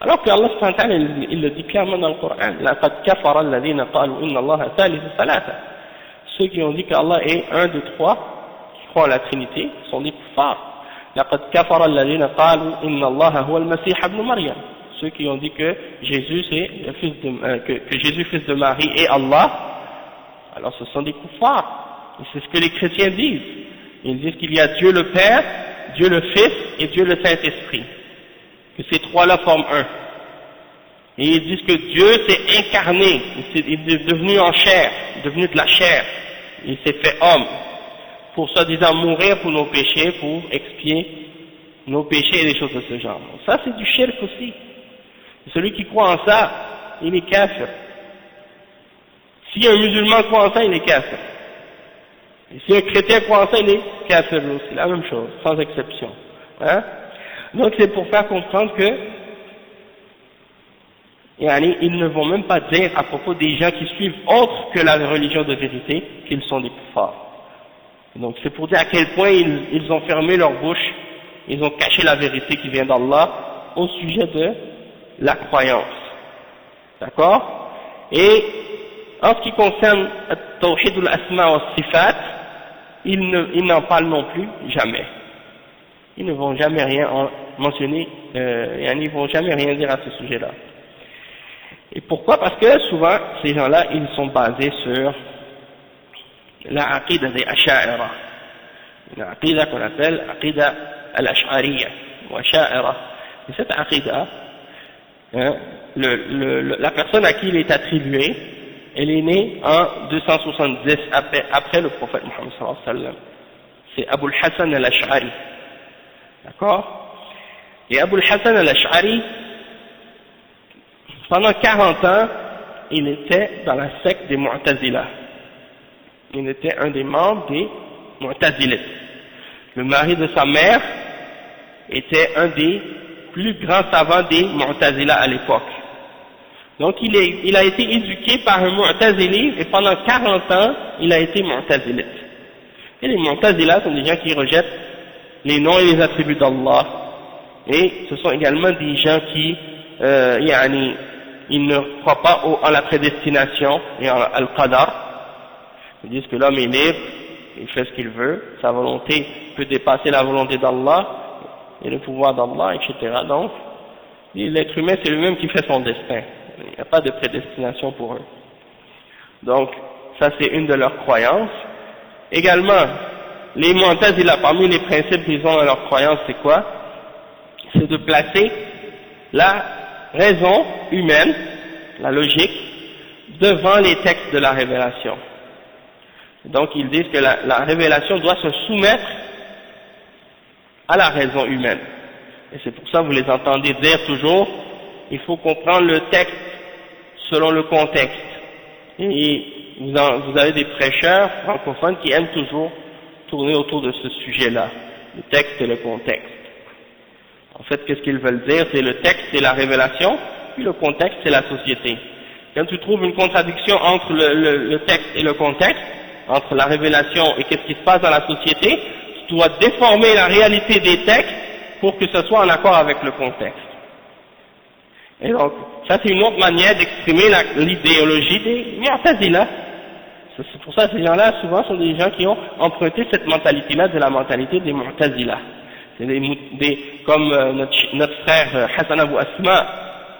Alors que Allah subhanahu wa ta'ala, il le dit clairement dans le Coran, لَقَدْ كَفَرَ الَّذِينَ قَالُوا إِنَّ اللَّهَ ثَالِثُ ثَلَاثَةٍ. Ceux qui ont dit qu'Allah est un de trois, qui croient en la Trinité, sont des kuffars. لَقَدْ كَفَرَ الَّذِينَ قَالُوا إِنَّ اللَّهَ هُوَ الْمَسِيحَ ابْنُ مَرْيَمَ. Ceux qui ont dit que Jésus c'est le fils que Jésus fils de Marie est Allah, alors ce sont des kuffars. Et c'est ce que les chrétiens disent. Ils disent qu'il y a Dieu le Père, Dieu le Fils et Dieu le Saint-Esprit. Que ces trois-là forment un. Et ils disent que Dieu s'est incarné, il est devenu en chair, devenu de la chair, il s'est fait homme, pour soi-disant mourir pour nos péchés, pour expier nos péchés et des choses de ce genre. Ça c'est du shirk aussi. Celui qui croit en ça, il est kafir. Si un musulman croit en ça, il est kafir. Et si un chrétien croit en ça, il est kafir aussi, la même chose, sans exception. Hein? Donc c'est pour faire comprendre que ils ne vont même pas dire à propos des gens qui suivent autre que la religion de vérité qu'ils sont des kuffars. Donc c'est pour dire à quel point ils ont fermé leur bouche, ils ont caché la vérité qui vient d'Allah au sujet de la croyance. D'accord? Et en ce qui concerne Tawhid al-Asma wa Sifat, ils n'en parlent non plus jamais. Ils ne vont jamais rien mentionner, ils ne vont jamais rien dire à ce sujet-là. Et pourquoi? Parce que souvent, ces gens-là, ils sont basés sur la aqida des Asha'ira. La aqida qu'on appelle aqida al-Ash'ariyya, ou Asha'ira. Et cette aqida, la personne à qui il est attribué, elle est née en 270 après le prophète Muhammad sallallahu alayhi wa sallam. C'est Abu al-Hassan al-Ash'ari. D'accord? Et Abu al-Hassan al-Ash'ari, pendant 40 ans, il était dans la secte des Mu'tazila. Il était un des membres des Mu'tazilites. Le mari de sa mère était un des plus grands savants des Mu'tazila à l'époque. Donc il a été éduqué par un Mu'tazili et pendant 40 ans, il a été Mu'tazilite. Et les Mu'tazila sont des gens qui rejettent les noms et les attributs d'Allah. Et ce sont également des gens qui, ils ne croient pas en la prédestination et en al-qadar. Ils disent que l'homme est libre, il fait ce qu'il veut, sa volonté peut dépasser la volonté d'Allah et le pouvoir d'Allah, etc. Donc, l'être humain c'est lui-même qui fait son destin. Il n'y a pas de prédestination pour eux. Donc, ça c'est une de leurs croyances. Également, les Mu'tazila, parmi les principes qu'ils ont dans leurs croyances, c'est quoi? C'est de placer la raison humaine, la logique, devant les textes de la révélation. Donc ils disent que la révélation doit se soumettre à la raison humaine. Et c'est pour ça que vous les entendez dire toujours, il faut comprendre le texte selon le contexte. Et vous avez des prêcheurs francophones qui aiment toujours tourner autour de ce sujet-là, le texte et le contexte. En fait, qu'est-ce qu'ils veulent dire? C'est le texte, c'est la révélation, puis le contexte, c'est la société. Quand tu trouves une contradiction entre le texte et le contexte, entre la révélation et qu'est-ce qui se passe dans la société, tu dois déformer la réalité des textes pour que ce soit en accord avec le contexte. Et donc, ça c'est une autre manière d'exprimer l'idéologie des Mu'tazila. C'est pour ça que ces gens-là, souvent, sont des gens qui ont emprunté cette mentalité-là de la mentalité des Mu'tazila. C'est comme notre frère Hassan Abu Asma,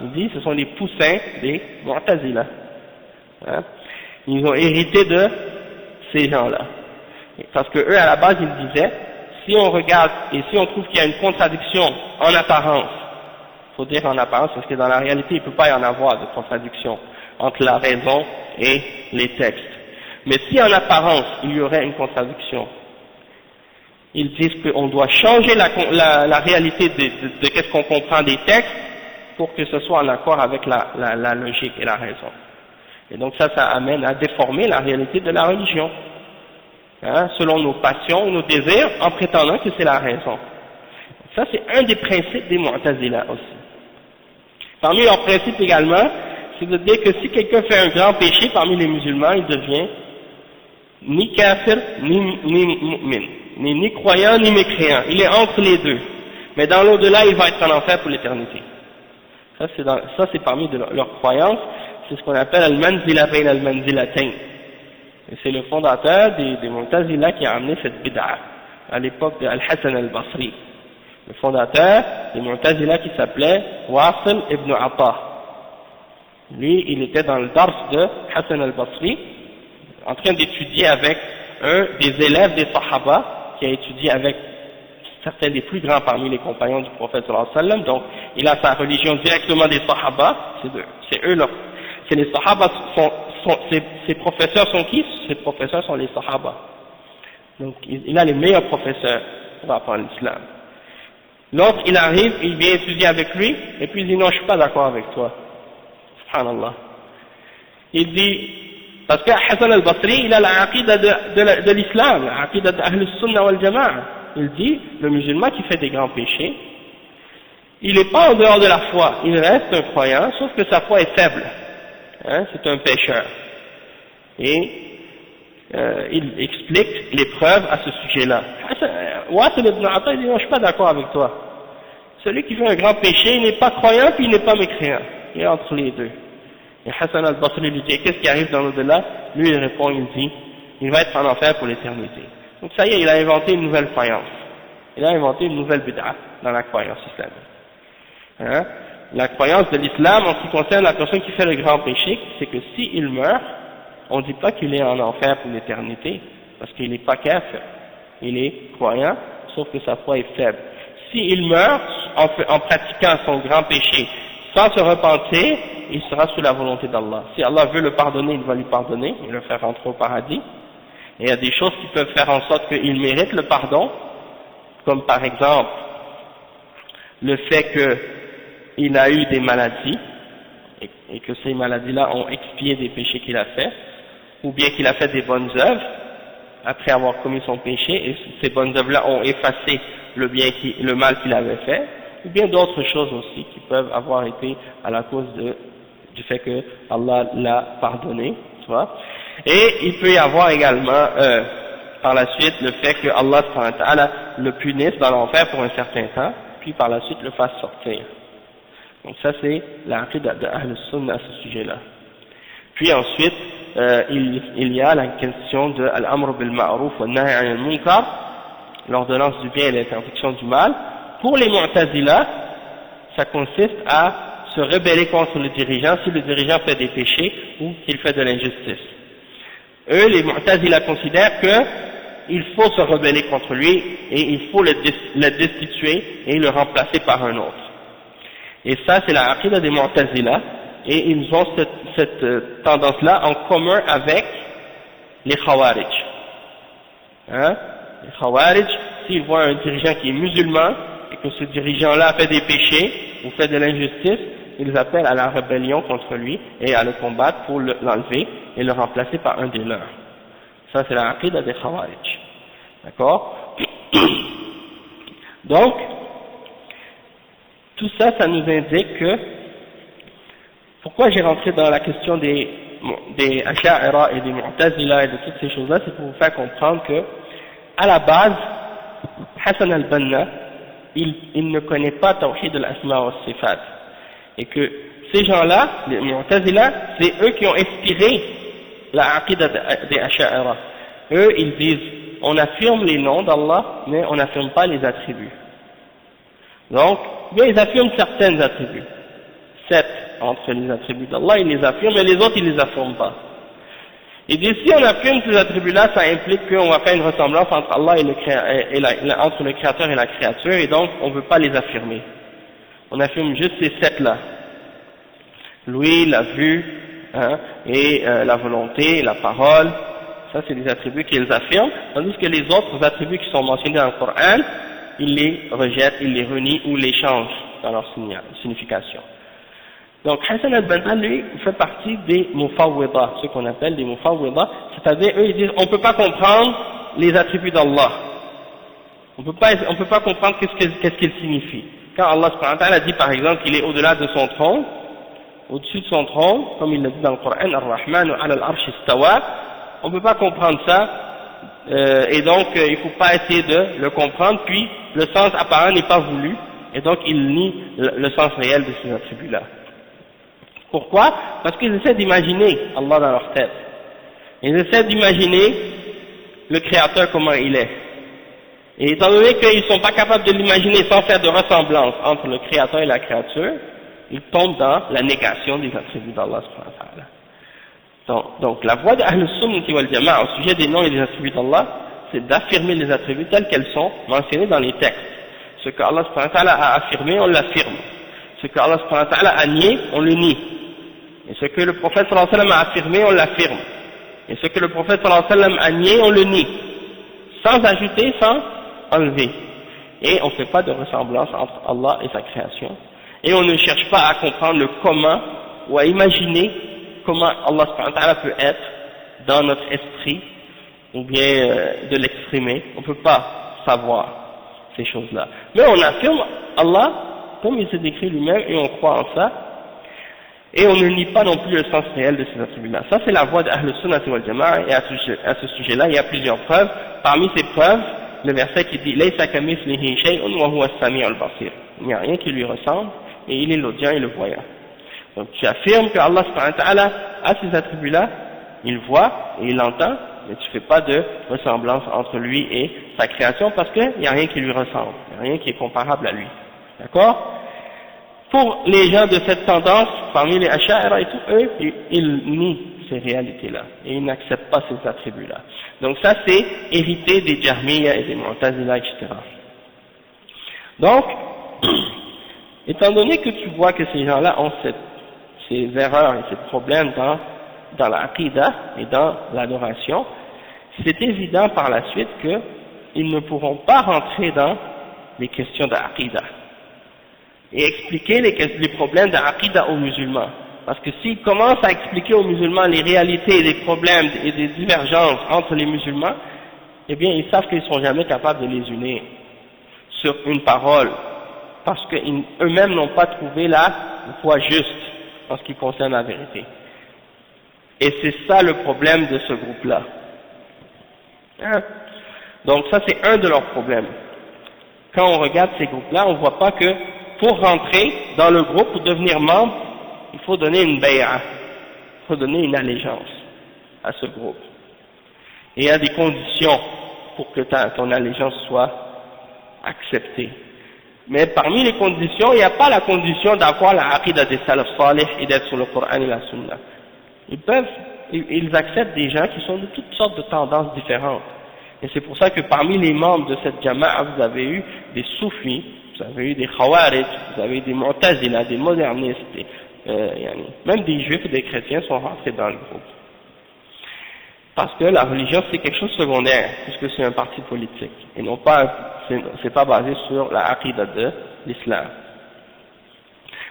il dit, ce sont les poussins des Mu'tazila. Hein? Ils ont hérité de ces gens-là. Parce que eux, à la base, ils disaient, si on regarde et si on trouve qu'il y a une contradiction en apparence, il faut dire en apparence parce que dans la réalité, il ne peut pas y en avoir de contradiction entre la raison et les textes. Mais si en apparence, il y aurait une contradiction, ils disent qu'on doit changer la réalité de qu'est-ce qu'on comprend des textes pour que ce soit en accord avec la logique et la raison. Et donc ça amène à déformer la réalité de la religion, hein, selon nos passions, nos désirs, en prétendant que c'est la raison. Ça c'est un des principes des Mu'tazila aussi. Parmi leurs principes également, c'est de dire que si quelqu'un fait un grand péché parmi les musulmans, il devient ni kafir, ni mu'min, ni croyant, ni mécréant. Il est entre les deux. Mais dans l'au-delà, il va être en enfer pour l'éternité. Ça c'est parmi leurs croyances. C'est ce qu'on appelle al-manzila bayn al-manzilatayn. Et c'est le fondateur des Mu'tazila qui a amené cette bid'a à l'époque de Al-Hassan al-Basri. Le fondateur des Mu'tazila qui s'appelait Wasil ibn Atta. Lui, il était dans le dars de Hassan al-Basri, en train d'étudier avec un des élèves des Sahaba, qui a étudié avec certains des plus grands parmi les compagnons du prophète sallallahu alayhi wa sallam. Donc, il a sa religion directement des Sahaba, c'est eux là. C'est les Sahaba, ses professeurs sont qui? Ses professeurs sont les Sahaba. Donc il a les meilleurs professeurs pour apprendre l'islam. L'autre, il arrive, il vient étudier avec lui, et puis il dit non, je suis pas d'accord avec toi. Subhanallah. Il dit, parce que Hassan al-Basri, il a la aqida de l'islam, la aqida d'Ahl Sunnah wal Jama'a. Il dit, le musulman qui fait des grands péchés, il n'est pas en dehors de la foi, il reste un croyant, sauf que sa foi est faible. Hein, c'est un pécheur. Et il explique les preuves à ce sujet-là. Wasil ibn Atta, il dit, non, je suis pas d'accord avec toi. Celui qui fait un grand péché, il n'est pas croyant, puis il n'est pas mécréant. Il est entre les deux. Et Hassan al-Basri lui dit, qu'est-ce qui arrive dans l'au-delà? Lui, il répond, il dit, il va être en enfer pour l'éternité. Donc ça y est, il a inventé une nouvelle croyance. Il a inventé une nouvelle bid'a dans la croyance islamique. Hein? La croyance de l'islam en ce qui concerne la personne qui fait le grand péché, c'est que s'il meurt, on ne dit pas qu'il est en enfer pour l'éternité, parce qu'il n'est pas kafir. Il est croyant, sauf que sa foi est faible. S'il meurt en pratiquant son grand péché, sans se repentir, il sera sous la volonté d'Allah. Si Allah veut le pardonner, il va lui pardonner, il va le faire rentrer au paradis. Et il y a des choses qui peuvent faire en sorte qu'il mérite le pardon, comme par exemple le fait qu'il a eu des maladies, et que ces maladies-là ont expié des péchés qu'il a fait, ou bien qu'il a fait des bonnes œuvres, après avoir commis son péché, et ces bonnes œuvres-là ont effacé le mal qu'il avait fait, ou bien d'autres choses aussi qui peuvent avoir été à la cause du fait que Allah l'a pardonné, tu vois. Et il peut y avoir également par la suite le fait que Allah subhanahu wa ta'ala le punisse dans l'enfer pour un certain temps, puis par la suite le fasse sortir. Donc ça c'est la aqida de Ahl Sunnah à ce sujet-là. Puis ensuite il y a la question de al-amr bil ma'ruf wa nahy 'anil munkar, l'ordonnance du bien et l'interdiction du mal. Pour les Mu'tazila, ça consiste à se rebeller contre le dirigeant si le dirigeant fait des péchés ou qu'il fait de l'injustice. Eux, les Mu'tazila considèrent qu'il faut se rebeller contre lui et il faut le destituer et le remplacer par un autre. Et ça, c'est la aqida des Mu'tazila, et ils ont cette tendance-là en commun avec les Khawarij. Hein? Les Khawarij, s'ils voient un dirigeant qui est musulman, et que ce dirigeant-là fait des péchés, ou fait de l'injustice, ils appellent à la rébellion contre lui, et à le combattre pour l'enlever, et le remplacer par un des leurs. Ça, c'est la aqida des Khawarij. D'accord? Donc, tout ça, ça nous indique que, pourquoi j'ai rentré dans la question des Asha'ira et des Mu'tazila et de toutes ces choses-là, c'est pour vous faire comprendre que, à la base, Hassan al-Banna, il ne connaît pas Tawhid al-Asma wa Sifat. Et que ces gens-là, les Mu'tazila, c'est eux qui ont inspiré la aqida des Asha'ira. Eux, ils disent, on affirme les noms d'Allah, mais on n'affirme pas les attributs. Donc, bien, ils affirment certains attributs. 7 entre les attributs d'Allah, ils les affirment, mais les autres, ils les affirment pas. Ils disent, si on affirme ces attributs-là, ça implique qu'on va faire une ressemblance entre Allah et entre le créateur et la créature, et donc, on ne veut pas les affirmer. On affirme juste ces 7-là. L'ouïe, la vue, hein, et la volonté, la parole. Ça, c'est des attributs qu'ils affirment, tandis que les autres attributs qui sont mentionnés dans le Coran, ils les rejettent, ils les renient ou les changent dans leur signification. Donc Hassan al-Banna, lui, fait partie des Mufawwida, ce qu'on appelle des Mufawwida, c'est-à-dire eux ils disent on ne peut pas comprendre les attributs d'Allah. On peut pas comprendre qu'est-ce qu'ils signifient. Quand Allah subhanahu wa ta'ala dit par exemple qu'il est au-delà de son trône, au-dessus de son trône, comme il l'a dit dans le Coran, Ar-Rahman ala al-Arsh istawa, on ne peut pas comprendre ça, et donc il ne faut pas essayer de le comprendre, puis le sens apparent n'est pas voulu, et donc il nie le sens réel de ces attributs-là. Pourquoi? Parce qu'ils essaient d'imaginer Allah dans leur tête. Ils essaient d'imaginer le Créateur comment il est. Et étant donné qu'ils ne sont pas capables de l'imaginer sans faire de ressemblance entre le Créateur et la créature, ils tombent dans la négation des attributs d'Allah subhanahu wa ta'ala. Donc la voie de Ahl Sunnah wal Jama'a au sujet des noms et des attributs d'Allah, c'est d'affirmer les attributs tels qu'elles sont mentionnés dans les textes. Ce qu'Allah subhanahu wa ta'ala a affirmé, on l'affirme. ce que Allah subhanahu wa ta'ala a nié, on le nie. Et ce que le prophète sallallahu alayhi wa sallam a affirmé, on l'affirme. Et ce que le prophète sallallahu alayhi wa sallam a nié, on le nie. Sans ajouter, sans enlever. Et on ne fait pas de ressemblance entre Allah et sa création. Et on ne cherche pas à comprendre le comment ou à imaginer comment Allah subhanahu wa ta'ala peut être dans notre esprit ou bien de l'exprimer. On ne peut pas savoir ces choses-là. Mais on affirme Allah comme il s'est décrit lui-même et on croit en ça. Et on ne nie pas non plus le sens réel de ces attributs-là. Ça c'est la voie d'Ahl Sunnah wal Jama'a, et à ce sujet-là il y a plusieurs preuves. Parmi ces preuves, le verset qui dit Laysa kamithlihi shay'un wa huwa as-sami'ul basir. Il n'y a rien qui lui ressemble et il est l'audient et le voyant. Donc tu affirmes que Allah subhanahu wa ta'ala a ces attributs-là, il voit et il entend, mais tu ne fais pas de ressemblance entre lui et sa création parce qu'il n'y a rien qui lui ressemble, il n'y a rien qui est comparable à lui. D'accord? Pour les gens de cette tendance, parmi les Ash'ari et tout, eux, ils nient ces réalités-là et ils n'acceptent pas ces attributs-là. Donc ça c'est hérité des Jahmiya et des Mu'tazila, etc. Donc, étant donné que tu vois que ces gens-là ont ces erreurs et ces problèmes dans la aqidah et dans l'adoration, c'est évident par la suite qu'ils ne pourront pas rentrer dans les questions d'aqidah et expliquer les problèmes d'aqidah aux musulmans. Parce que s'ils commencent à expliquer aux musulmans les réalités, les problèmes et des divergences entre les musulmans, eh bien ils savent qu'ils ne sont jamais capables de les unir sur une parole, parce qu'eux-mêmes n'ont pas trouvé la voie juste en ce qui concerne la vérité. Et c'est ça le problème de ce groupe-là. Hein? Donc ça c'est un de leurs problèmes. Quand on regarde ces groupes-là, on ne voit pas que pour rentrer dans le groupe, pour devenir membre, il faut donner une bay'a, il faut donner une allégeance à ce groupe. Et il y a des conditions pour que ton allégeance soit acceptée. Mais parmi les conditions, il n'y a pas la condition d'avoir la aqidah des salaf salih et d'être sur le Coran et la Sunna. Ils acceptent des gens qui sont de toutes sortes de tendances différentes. Et c'est pour ça que parmi les membres de cette jama'a, vous avez eu des soufis, vous avez eu des khawarij, vous avez eu des mu'tazila, des modernistes, même des juifs et des chrétiens sont rentrés dans le groupe. Parce que la religion c'est quelque chose de secondaire, puisque c'est un parti politique, et non pas, c'est pas basé sur la aqidah de l'islam.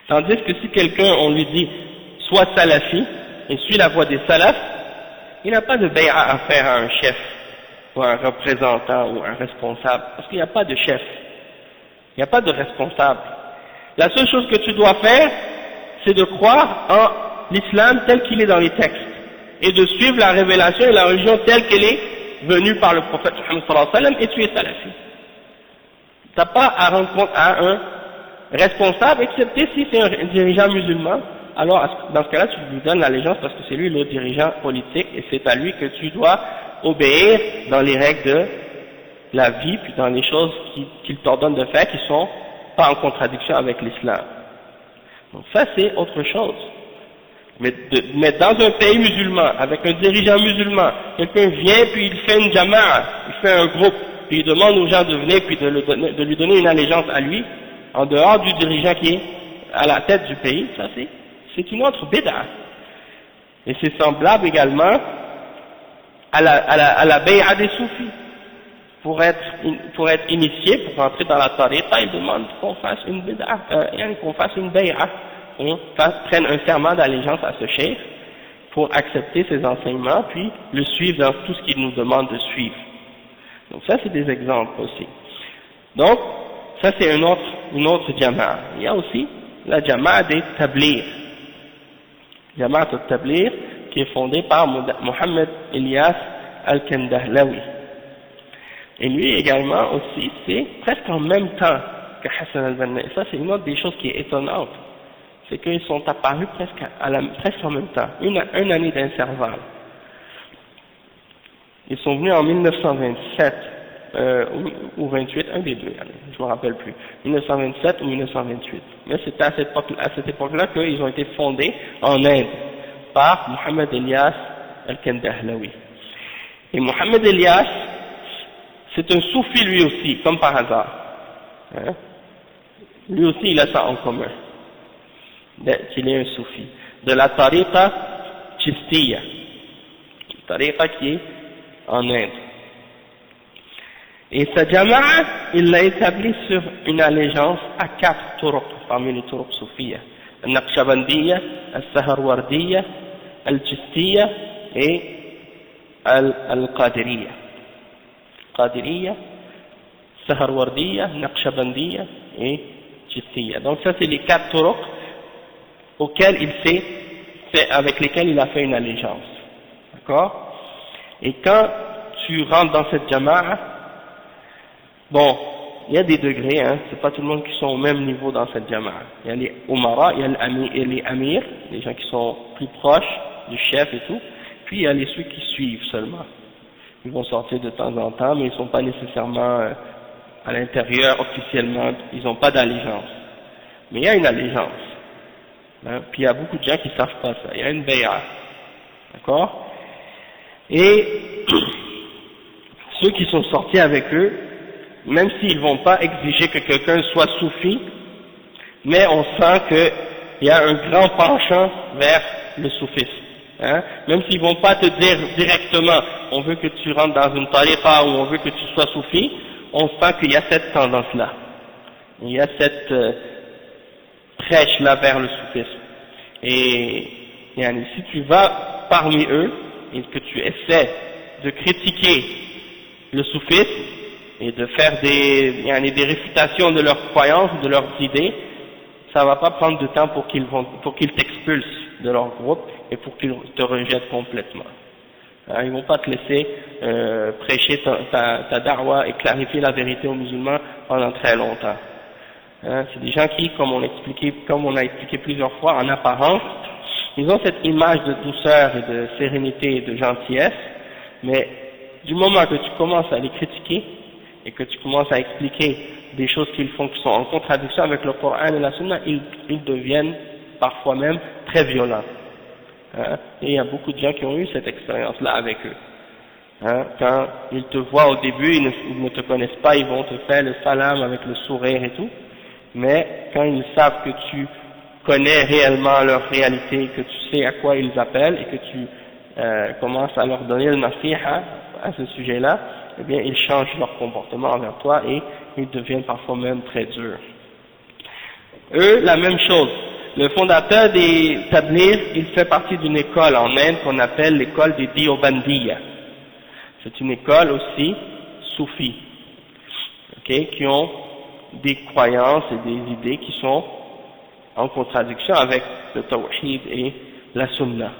Tandis que si quelqu'un, on lui dit, sois salafi, et suit la voie des salafs, il n'a pas de bay'a à faire à un chef, ou à un représentant, ou à un responsable, parce qu'il n'y a pas de chef, il n'y a pas de responsable. La seule chose que tu dois faire, c'est de croire en l'islam tel qu'il est dans les textes, et de suivre la révélation et la religion telle qu'elle est venue par le prophète Muhammad sallallahu alayhi wa sallam, et tu es salafi. Tu n'as pas à rendre compte à un responsable, excepté si c'est un dirigeant musulman, alors dans ce cas-là tu lui donnes l'allégeance parce que c'est lui le dirigeant politique, et c'est à lui que tu dois obéir dans les règles de la vie, puis dans les choses qu'il t'ordonne de faire qui sont pas en contradiction avec l'islam. Donc ça c'est autre chose. Mais dans un pays musulman, avec un dirigeant musulman, quelqu'un vient puis il fait une jama'a, il fait un groupe, puis il demande aux gens de venir puis de lui donner une allégeance à lui, en dehors du dirigeant qui est à la tête du pays, ça c'est une autre bid'a. Et c'est semblable également à la bay'a des soufis. Pour être initié, pour rentrer dans la tariqa, il demande qu'on fasse une bid'a, qu'on fasse une bay'a, qu'on prenne un serment d'allégeance à ce cheikh pour accepter ses enseignements, puis le suivre dans tout ce qu'il nous demande de suivre. Donc ça c'est des exemples aussi. Donc ça c'est une autre jama'a. Il y a aussi la jama'a des tablir. Jama'a al-tablir qui est fondée par Mohammed Ilyas al-Kandahlawi. Et lui également aussi, c'est presque en même temps que Hassan al-Banna. Et ça c'est une autre des choses qui est étonnante. C'est qu'ils sont apparus presque en même temps, une année d'intervalle. Ils sont venus en 1927 ou 28, un des deux, je ne me rappelle plus, 1927 ou 1928. Mais c'était à cette époque-là qu'ils ont été fondés en Inde par Mohammed Ilyas al-Kandahlawi. Et Mohammed Ilyas, c'est un soufi lui aussi, comme par hasard. Hein? Lui aussi il a ça en commun. qu'il est un soufi, de la tariqa Chistiya, tariqa qui est en Inde. Et sa jama'a, il l'a établi sur une allégeance à 4 turuq parmi les turuq soufiyya: al-Naqshbandiyya, al-Saharwardiyya, al-Chistiyya et al-Qadiriyya. Qadiriyya, Saharwardiyya, Naqshbandiyya et Chistiyya. Donc ça c'est les 4 turuq auxquels avec lesquels il a fait une allégeance. D'accord? Et quand tu rentres dans cette jama'a, bon, il y a des degrés, hein, c'est pas tout le monde qui sont au même niveau dans cette jama'a. Il y a les umara, il y a les amirs, les gens qui sont plus proches du chef et tout, puis il y a ceux qui suivent seulement. Ils vont sortir de temps en temps, mais ils ne sont pas nécessairement à l'intérieur officiellement, ils n'ont pas d'allégeance. Mais il y a une allégeance. Hein, puis il y a beaucoup de gens qui ne savent pas ça, il y a une bay'a. D'accord? Et ceux qui sont sortis avec eux, même s'ils ne vont pas exiger que quelqu'un soit soufi, mais on sent qu'il y a un grand penchant vers le soufisme. Hein? Même s'ils ne vont pas te dire directement, on veut que tu rentres dans une tariqa ou on veut que tu sois soufi, on sent qu'il y a cette tendance-là. Il y a cette prêche-là vers le soufisme. Et si tu vas parmi eux et que tu essaies de critiquer le soufisme et de faire des réfutations de leurs croyances, de leurs idées, ça va pas prendre de temps pour qu'ils t'expulsent de leur groupe et pour qu'ils te rejettent complètement. Ils vont pas te laisser prêcher ta da'wa et clarifier la vérité aux musulmans pendant très longtemps. C'est des gens qui, comme on a expliqué plusieurs fois, en apparence, ils ont cette image de douceur et de sérénité et de gentillesse, mais du moment que tu commences à les critiquer et que tu commences à expliquer des choses qu'ils font qui sont en contradiction avec le Coran et la Sunna, ils deviennent parfois même très violents. Et il y a beaucoup de gens qui ont eu cette expérience-là avec eux. Quand ils te voient au début, ils ne te connaissent pas, ils vont te faire le salam avec le sourire et tout, mais quand ils savent que tu connais réellement leur réalité, que tu sais à quoi ils appellent et que tu commences à leur donner le nasiha à ce sujet-là, eh bien ils changent leur comportement envers toi et ils deviennent parfois même très durs. Eux, la même chose. Le fondateur des Tabligh, il fait partie d'une école en Inde qu'on appelle l'école des Deobandiyya. C'est une école aussi soufie, qui ont des croyances et des idées qui sont en contradiction avec le tawhid et la sunna.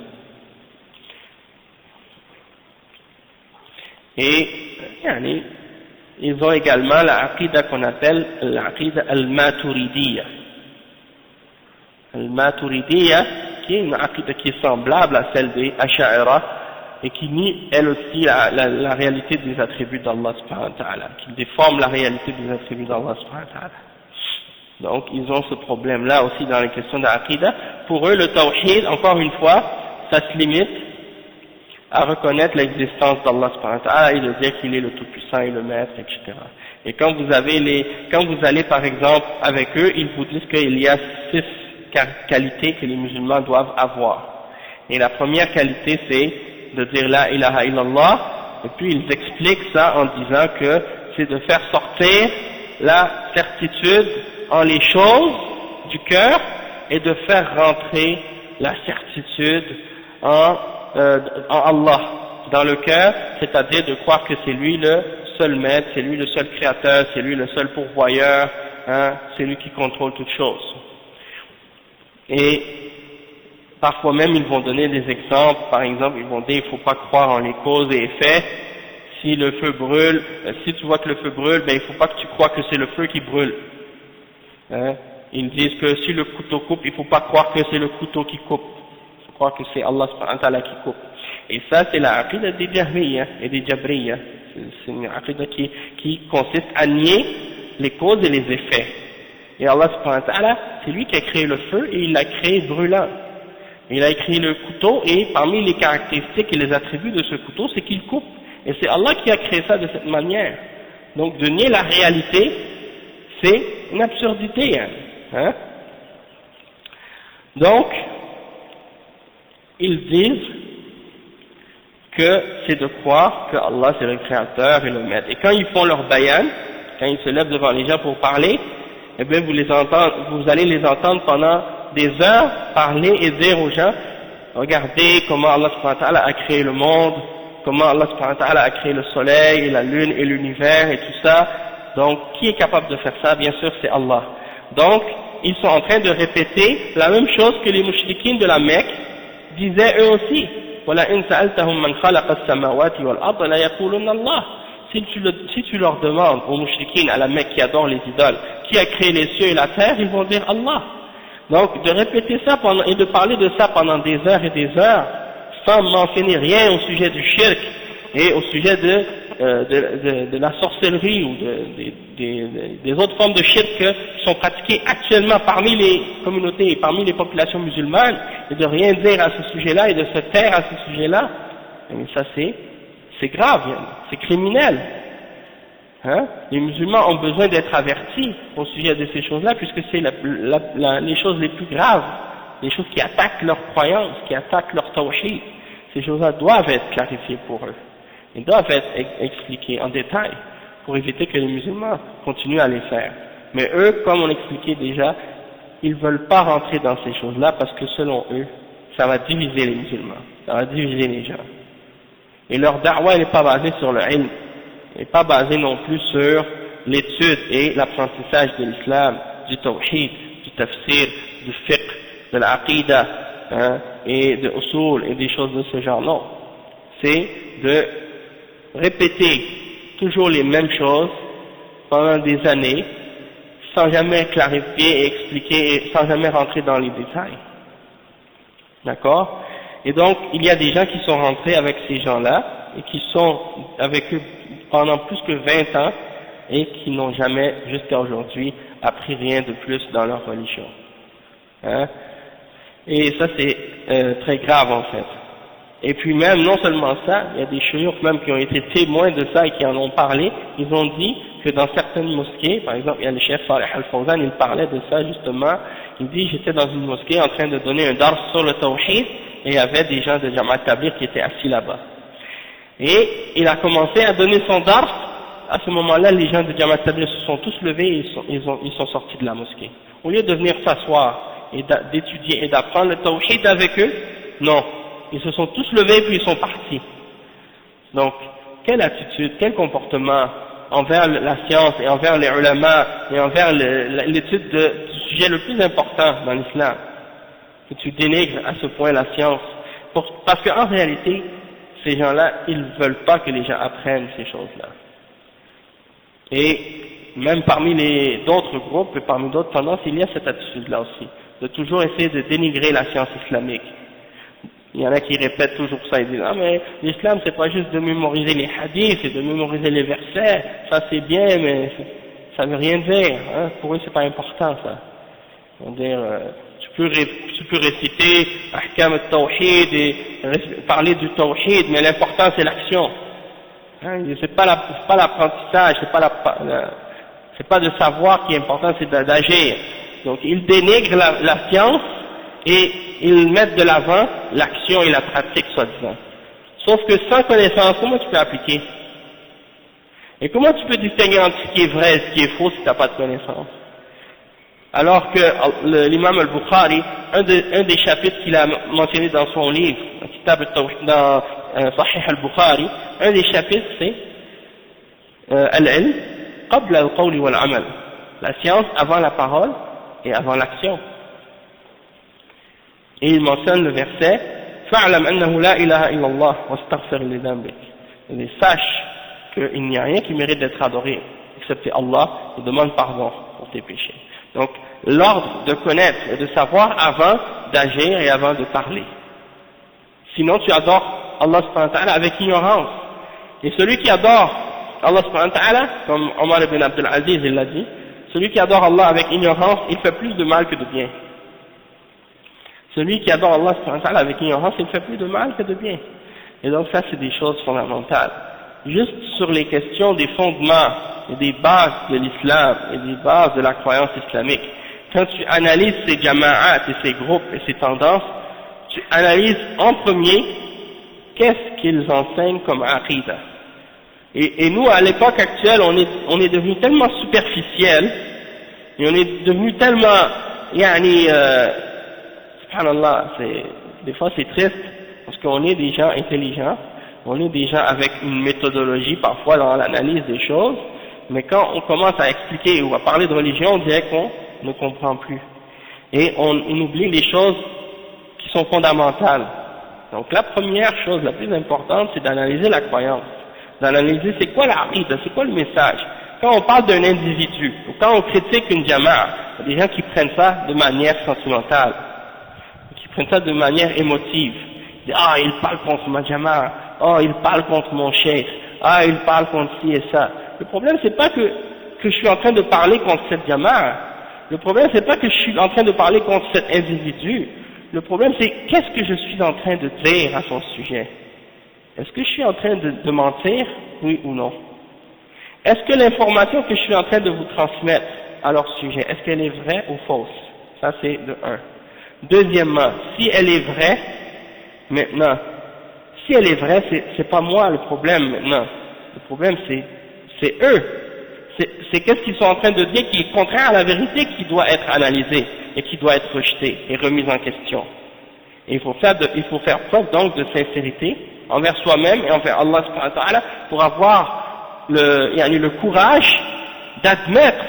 Et ils ont également la aqida qu'on appelle l'aqida al-Maturidiyya. Al-Maturidiyya, qui est une aqida qui est semblable à celle des Asha'ira et qui nie elle aussi la réalité des attributs d'Allah subhanahu wa ta'ala, qui déforme la réalité des attributs d'Allah subhanahu wa ta'ala. Donc ils ont ce problème-là aussi dans les questions d'aqida. Pour eux, le tawhid, encore une fois, ça se limite à reconnaître l'existence d'Allah subhanahu wa ta'ala et de dire qu'il est le tout-puissant et le maître, etc. Et quand vous allez par exemple avec eux, ils vous disent qu'il y a 6 qualités que les musulmans doivent avoir. Et la première qualité, c'est de dire la ilaha illallah, et puis ils expliquent ça en disant que c'est de faire sortir la certitude en les choses du cœur et de faire rentrer la certitude en Allah dans le cœur, c'est-à-dire de croire que c'est lui le seul maître, c'est lui le seul créateur, c'est lui le seul pourvoyeur, c'est lui qui contrôle toutes choses. Et parfois même ils vont donner des exemples, par exemple ils vont dire il ne faut pas croire en les causes et effets. Si le feu brûle, si tu vois que le feu brûle, ben il ne faut pas que tu crois que c'est le feu qui brûle. Ils disent que si le couteau coupe, il ne faut pas croire que c'est le couteau qui coupe. Il faut croire que c'est Allah subhanahu wa ta'ala qui coupe. Et ça c'est la aqida des Jahmiyya et des Jabriyya. C'est une aqida qui consiste à nier les causes et les effets. Et Allah subhanahu wa ta'ala, c'est lui qui a créé le feu et il l'a créé brûlant. Il a créé le couteau et parmi les caractéristiques et les attributs de ce couteau, c'est qu'il coupe. Et c'est Allah qui a créé ça de cette manière. Donc de nier la réalité, c'est une absurdité. Donc, ils disent que c'est de croire que Allah c'est le créateur et le maître. Et quand ils font leur bayan, quand ils se lèvent devant les gens pour parler, eh bien vous allez les entendre pendant des heures parler et dire aux gens, regardez comment Allah subhanahu wa ta'ala a créé le monde, comment Allah subhanahu wa ta'ala a créé le soleil et la lune et l'univers et tout ça. Donc, qui est capable de faire ça? Bien sûr, c'est Allah. Donc, ils sont en train de répéter la même chose que les mouchriquines de la Mecque disaient eux aussi. وَلَئِنْ سَأَلْتَهُمْ مَنْ خَلَقَ السَّمَاوَاتِ وَالْأَرْضَ لَيَقُولُنَّ اللَّهُ. Si tu leur demandes aux mouchriquines à la Mecque qui adorent les idoles, qui a créé les cieux et la terre, ils vont dire Allah. Donc, de répéter ça et de parler de ça pendant des heures et des heures, sans mentionner rien au sujet du shirk et au sujet de la sorcellerie ou des autres formes de shirk qui sont pratiquées actuellement parmi les communautés et parmi les populations musulmanes, et de rien dire à ce sujet-là et de se taire à ce sujet-là, ça c'est grave, c'est criminel. Hein? Les musulmans ont besoin d'être avertis au sujet de ces choses-là, puisque c'est les choses les plus graves, les choses qui attaquent leur croyance, qui attaquent leur tawhid. Ces choses-là doivent être clarifiées pour eux. Ils doivent être expliqués en détail pour éviter que les musulmans continuent à les faire. Mais eux, comme on expliquait déjà, ils ne veulent pas rentrer dans ces choses-là parce que selon eux, ça va diviser les musulmans, ça va diviser les gens. Et leur da'wah n'est pas basée sur le ilm, n'est pas basée non plus sur l'étude et l'apprentissage de l'islam, du tawhid, du tafsir, du fiqh, de l'aqidah, et de usul et des choses de ce genre. Non, c'est de répéter toujours les mêmes choses pendant des années sans jamais clarifier et expliquer et sans jamais rentrer dans les détails. D'accord? Et donc il y a des gens qui sont rentrés avec ces gens-là et qui sont avec eux pendant plus que 20 ans et qui n'ont jamais jusqu'à aujourd'hui appris rien de plus dans leur religion. Hein? Et ça c'est très grave en fait. Et puis même, non seulement ça, il y a des chouyours même qui ont été témoins de ça et qui en ont parlé, ils ont dit que dans certaines mosquées, par exemple, il y a le chef Saleh Al-Fawzan, il parlait de ça justement, il dit j'étais dans une mosquée en train de donner un dars sur le tawhid, et il y avait des gens de Jamaat Tabligh qui étaient assis là-bas. Et il a commencé à donner son dars, à ce moment-là, les gens de Jamaat Tabligh se sont tous levés et ils sont sortis de la mosquée. Au lieu de venir s'asseoir et d'étudier et d'apprendre le tawhid avec eux, non. Ils se sont tous levés puis ils sont partis. Donc, quelle attitude, quel comportement envers la science et envers les ulama et envers l'étude du sujet le plus important dans l'islam, que tu dénigres à ce point la science, parce qu'en réalité, ces gens-là, ils ne veulent pas que les gens apprennent ces choses-là. Et même parmi d'autres groupes et parmi d'autres tendances, il y a cette attitude-là aussi, de toujours essayer de dénigrer la science islamique. Il y en a qui répètent toujours ça, ils disent ah mais l'islam c'est pas juste de mémoriser les hadiths, c'est de mémoriser les versets, ça c'est bien mais ça veut rien dire, hein? Pour eux c'est pas important ça. On va dire tu peux réciter ahkam al-tawhid et parler du tawhid, mais l'important c'est l'action. Hein? C'est pas l'apprentissage, c'est pas de savoir qui est important, c'est d'agir. Donc ils dénigrent la science et ils mettent de l'avant l'action et la pratique soi-disant. Sauf que sans connaissance, comment tu peux appliquer? Et comment tu peux distinguer entre ce qui est vrai et ce qui est faux si tu n'as pas de connaissance? Alors que l'imam al-Bukhari, un des chapitres qu'il a mentionné dans son livre, dans Sahih al-Bukhari, un des chapitres c'est al-ilm qabla al-qawli wal-amal, la science avant la parole et avant l'action. Et il mentionne le verset فَاعْلَمْ أَنَّهُ لَا إِلَهَ إِلَّا اللَّهُ وَاسْتَغْفِرْ لِذَنبِكَ. Et sache qu'il n'y a rien qui mérite d'être adoré excepté Allah, et demande pardon pour tes péchés. Donc l'ordre de connaître et de savoir avant d'agir et avant de parler. Sinon tu adores Allah subhanahu wa ta'ala avec ignorance. Et celui qui adore Allah subhanahu wa ta'ala, comme Omar ibn Abdul Aziz il l'a dit, celui qui adore Allah avec ignorance, il fait plus de mal que de bien. Celui qui adore Allah subhanahu wa ta'ala avec ignorance, il fait plus de mal que de bien. Et donc ça c'est des choses fondamentales. Juste sur les questions des fondements et des bases de l'islam et des bases de la croyance islamique. quand tu analyses ces jama'at et ces groupes et ces tendances, tu analyses en premier qu'est-ce qu'ils enseignent comme aqidah. Et nous, à l'époque actuelle, on est devenu tellement superficiel, et on est devenu tellement, subhanallah, des fois c'est triste, parce qu'on est des gens intelligents, on est des gens avec une méthodologie parfois dans l'analyse des choses, mais quand on commence à expliquer ou à parler de religion, on dirait qu'on ne comprend plus. Et on oublie les choses qui sont fondamentales. Donc la première chose, la plus importante, c'est d'analyser la croyance, d'analyser c'est quoi l'aqida, c'est quoi le message. Quand on parle d'un individu, ou quand on critique une jama'a, il y a des gens qui prennent ça de manière sentimentale, qui prennent ça de manière émotive. Ils disent, ah, il parle contre ma jama'a, oh, il parle contre mon cheikh, ah, il parle contre ci et ça. Le problème, c'est pas que je suis en train de parler contre cette jama'a. Le problème, c'est pas que je suis en train de parler contre cet individu. Le problème, c'est qu'est-ce que je suis en train de dire à son sujet. Est-ce que je suis en train de mentir, oui ou non? Est-ce que l'information que je suis en train de vous transmettre à leur sujet, est-ce qu'elle est vraie ou fausse? Ça, c'est de un. Deuxièmement, si elle est vraie, maintenant, si elle est vraie, c'est pas moi le problème maintenant. Le problème, c'est eux. C'est qu'est-ce qu'ils sont en train de dire qui est contraire à la vérité qui doit être analysé et qui doit être rejeté et remis en question. Et il faut faire preuve donc de sincérité envers soi-même et envers Allah subhanahu wa ta'ala pour avoir le courage d'admettre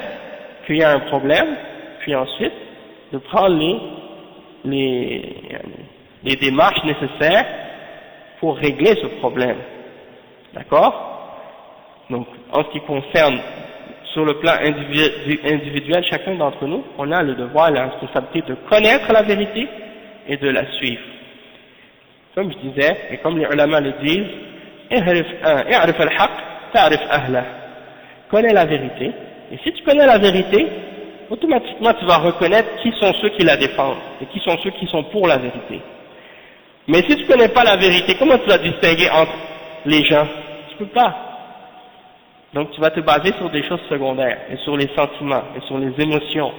qu'il y a un problème, puis ensuite de prendre les démarches nécessaires pour régler ce problème. D'accord? Donc, en ce qui concerne sur le plan individuel, chacun d'entre nous, on a le devoir et la responsabilité de connaître la vérité et de la suivre. Comme je disais, et comme les ulama le disent, i'rif al-haq, ta'rif ahla. Connais la vérité, et si tu connais la vérité, automatiquement tu vas reconnaître qui sont ceux qui la défendent, et qui sont ceux qui sont pour la vérité. Mais si tu connais pas la vérité, comment tu vas distinguer entre les gens? Tu peux pas. Donc tu vas te baser sur des choses secondaires, et sur les sentiments, et sur les émotions,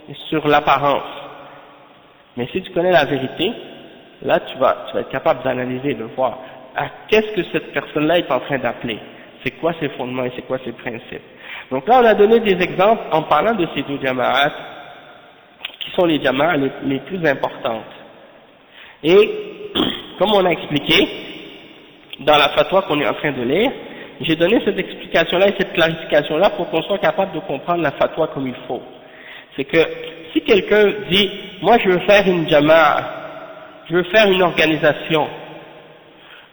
et sur l'apparence. Mais si tu connais la vérité, là tu vas être capable d'analyser, de voir qu'est-ce que cette personne-là est en train d'appeler, c'est quoi ses fondements et c'est quoi ses principes. Donc là on a donné des exemples en parlant de ces deux jama'at, qui sont les jama'at les plus importantes. Et comme on a expliqué dans la fatwa qu'on est en train de lire, j'ai donné cette explication-là et cette clarification-là pour qu'on soit capable de comprendre la fatwa comme il faut. C'est que si quelqu'un dit, moi je veux faire une jama'a, je veux faire une organisation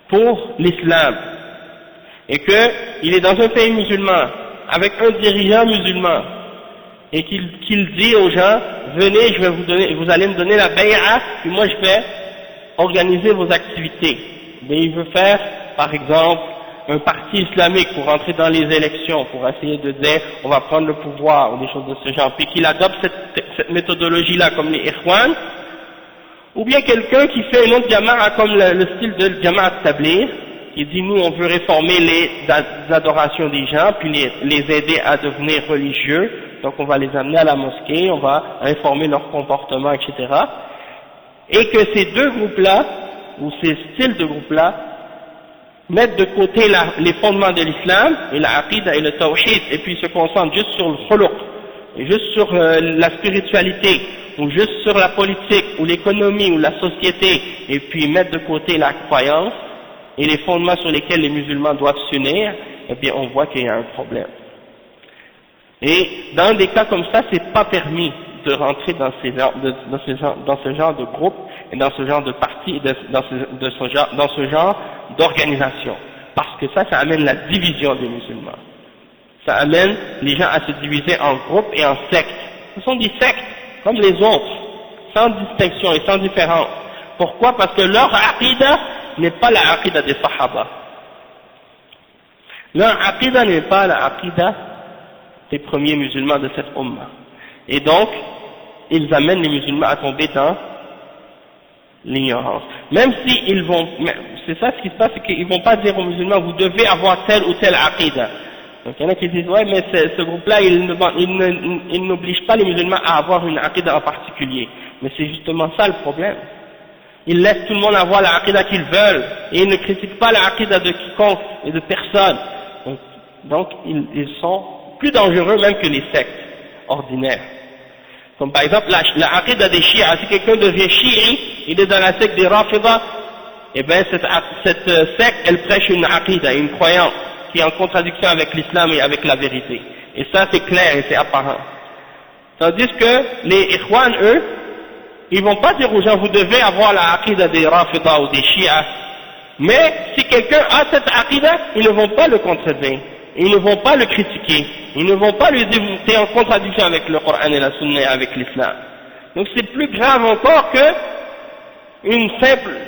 pour l'islam, et qu'il est dans un pays musulman, avec un dirigeant musulman, et qu'il dit aux gens, venez, vous allez me donner la bay'a, puis moi je vais organiser vos activités. Mais il veut faire, par exemple, un parti islamique pour entrer dans les élections, pour essayer de dire on va prendre le pouvoir ou des choses de ce genre, puis qu'il adopte cette méthodologie-là comme les Ikhwan, ou bien quelqu'un qui fait une autre jama'a comme le style de jama'a tabligh, qui dit nous on veut réformer les adorations des gens, puis les aider à devenir religieux, donc on va les amener à la mosquée, on va réformer leur comportement, etc. Et que ces deux groupes-là, ou ces styles de groupes-là, mettre de côté les fondements de l'islam, et la aqidah et le tawhid, et puis se concentre juste sur le khuluq, et juste sur la spiritualité, ou juste sur la politique, ou l'économie, ou la société, et puis mettre de côté la croyance, et les fondements sur lesquels les musulmans doivent s'unir, eh bien on voit qu'il y a un problème. Et dans des cas comme ça, c'est pas permis de rentrer dans ce genre de groupe, et dans ce genre de parti, dans ce genre d'organisation. Parce que ça amène la division des musulmans. Ça amène les gens à se diviser en groupes et en sectes. Ce sont des sectes, comme les autres, sans distinction et sans différence. Pourquoi? Parce que leur aqidah n'est pas la aqidah des sahaba. Leur aqidah n'est pas la aqidah des premiers musulmans de cette ummah. Et donc, ils amènent les musulmans à tomber dans l'ignorance. Même si ils vont, c'est ça ce qui se passe, c'est qu'ils vont pas dire aux musulmans, vous devez avoir telle ou telle aqidah. Donc il y en a qui disent ouais mais ce groupe-là il n'oblige pas les musulmans à avoir une aqidah en particulier. Mais c'est justement ça le problème. Ils laissent tout le monde avoir la aqidah qu'ils veulent et ils ne critiquent pas la aqidah de quiconque et de personne. Donc ils sont plus dangereux même que les sectes ordinaires. Comme par exemple la aqidah des chiites, si quelqu'un devient chiite, il est dans la secte des Rafida, et bien cette secte elle prêche une aqidah, une croyance qui est en contradiction avec l'islam et avec la vérité. Et ça c'est clair et c'est apparent. Tandis que les Ikhwan, eux, ils vont pas dire aux gens vous devez avoir la aqidah des Rafida ou des chiites, mais si quelqu'un a cette aqidah, ils ne vont pas le contredire. Ils ne vont pas le critiquer, ils ne vont pas lui dire que c'est en contradiction avec le Coran et la Sunna et avec l'islam. Donc c'est plus grave encore que une simple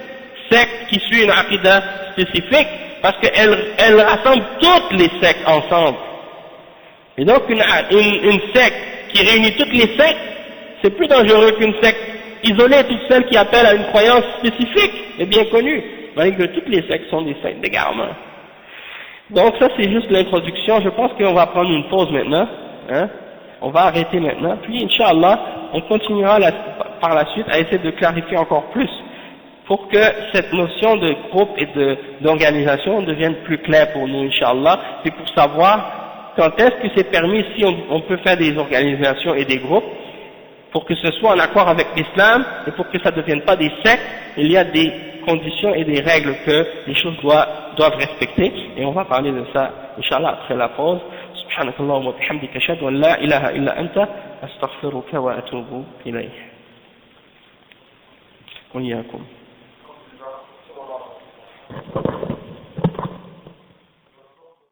secte qui suit une aqidah spécifique, parce qu'elle rassemble toutes les sectes ensemble. Et donc une secte qui réunit toutes les sectes, c'est plus dangereux qu'une secte isolée, toute seule qui appelle à une croyance spécifique et bien connue, malgré que toutes les sectes sont des sectes d'égarement. Donc ça c'est juste l'introduction, je pense qu'on va prendre une pause maintenant, hein? On va arrêter maintenant, puis Inch'Allah, on continuera par la suite à essayer de clarifier encore plus, pour que cette notion de groupe et d'organisation devienne plus claire pour nous Inch'Allah, et pour savoir quand est-ce que c'est permis, si on peut faire des organisations et des groupes, pour que ce soit en accord avec l'islam, et pour que ça ne devienne pas des sectes, il y a des conditions et des règles que les choses doivent respecter, et on va parler de ça, Inch'Allah, après la pause. Subhanakallah wa bihamdika ashhadu an la ilaha illa anta astaghfiruka wa atubu ilayk. Wa iyyakum.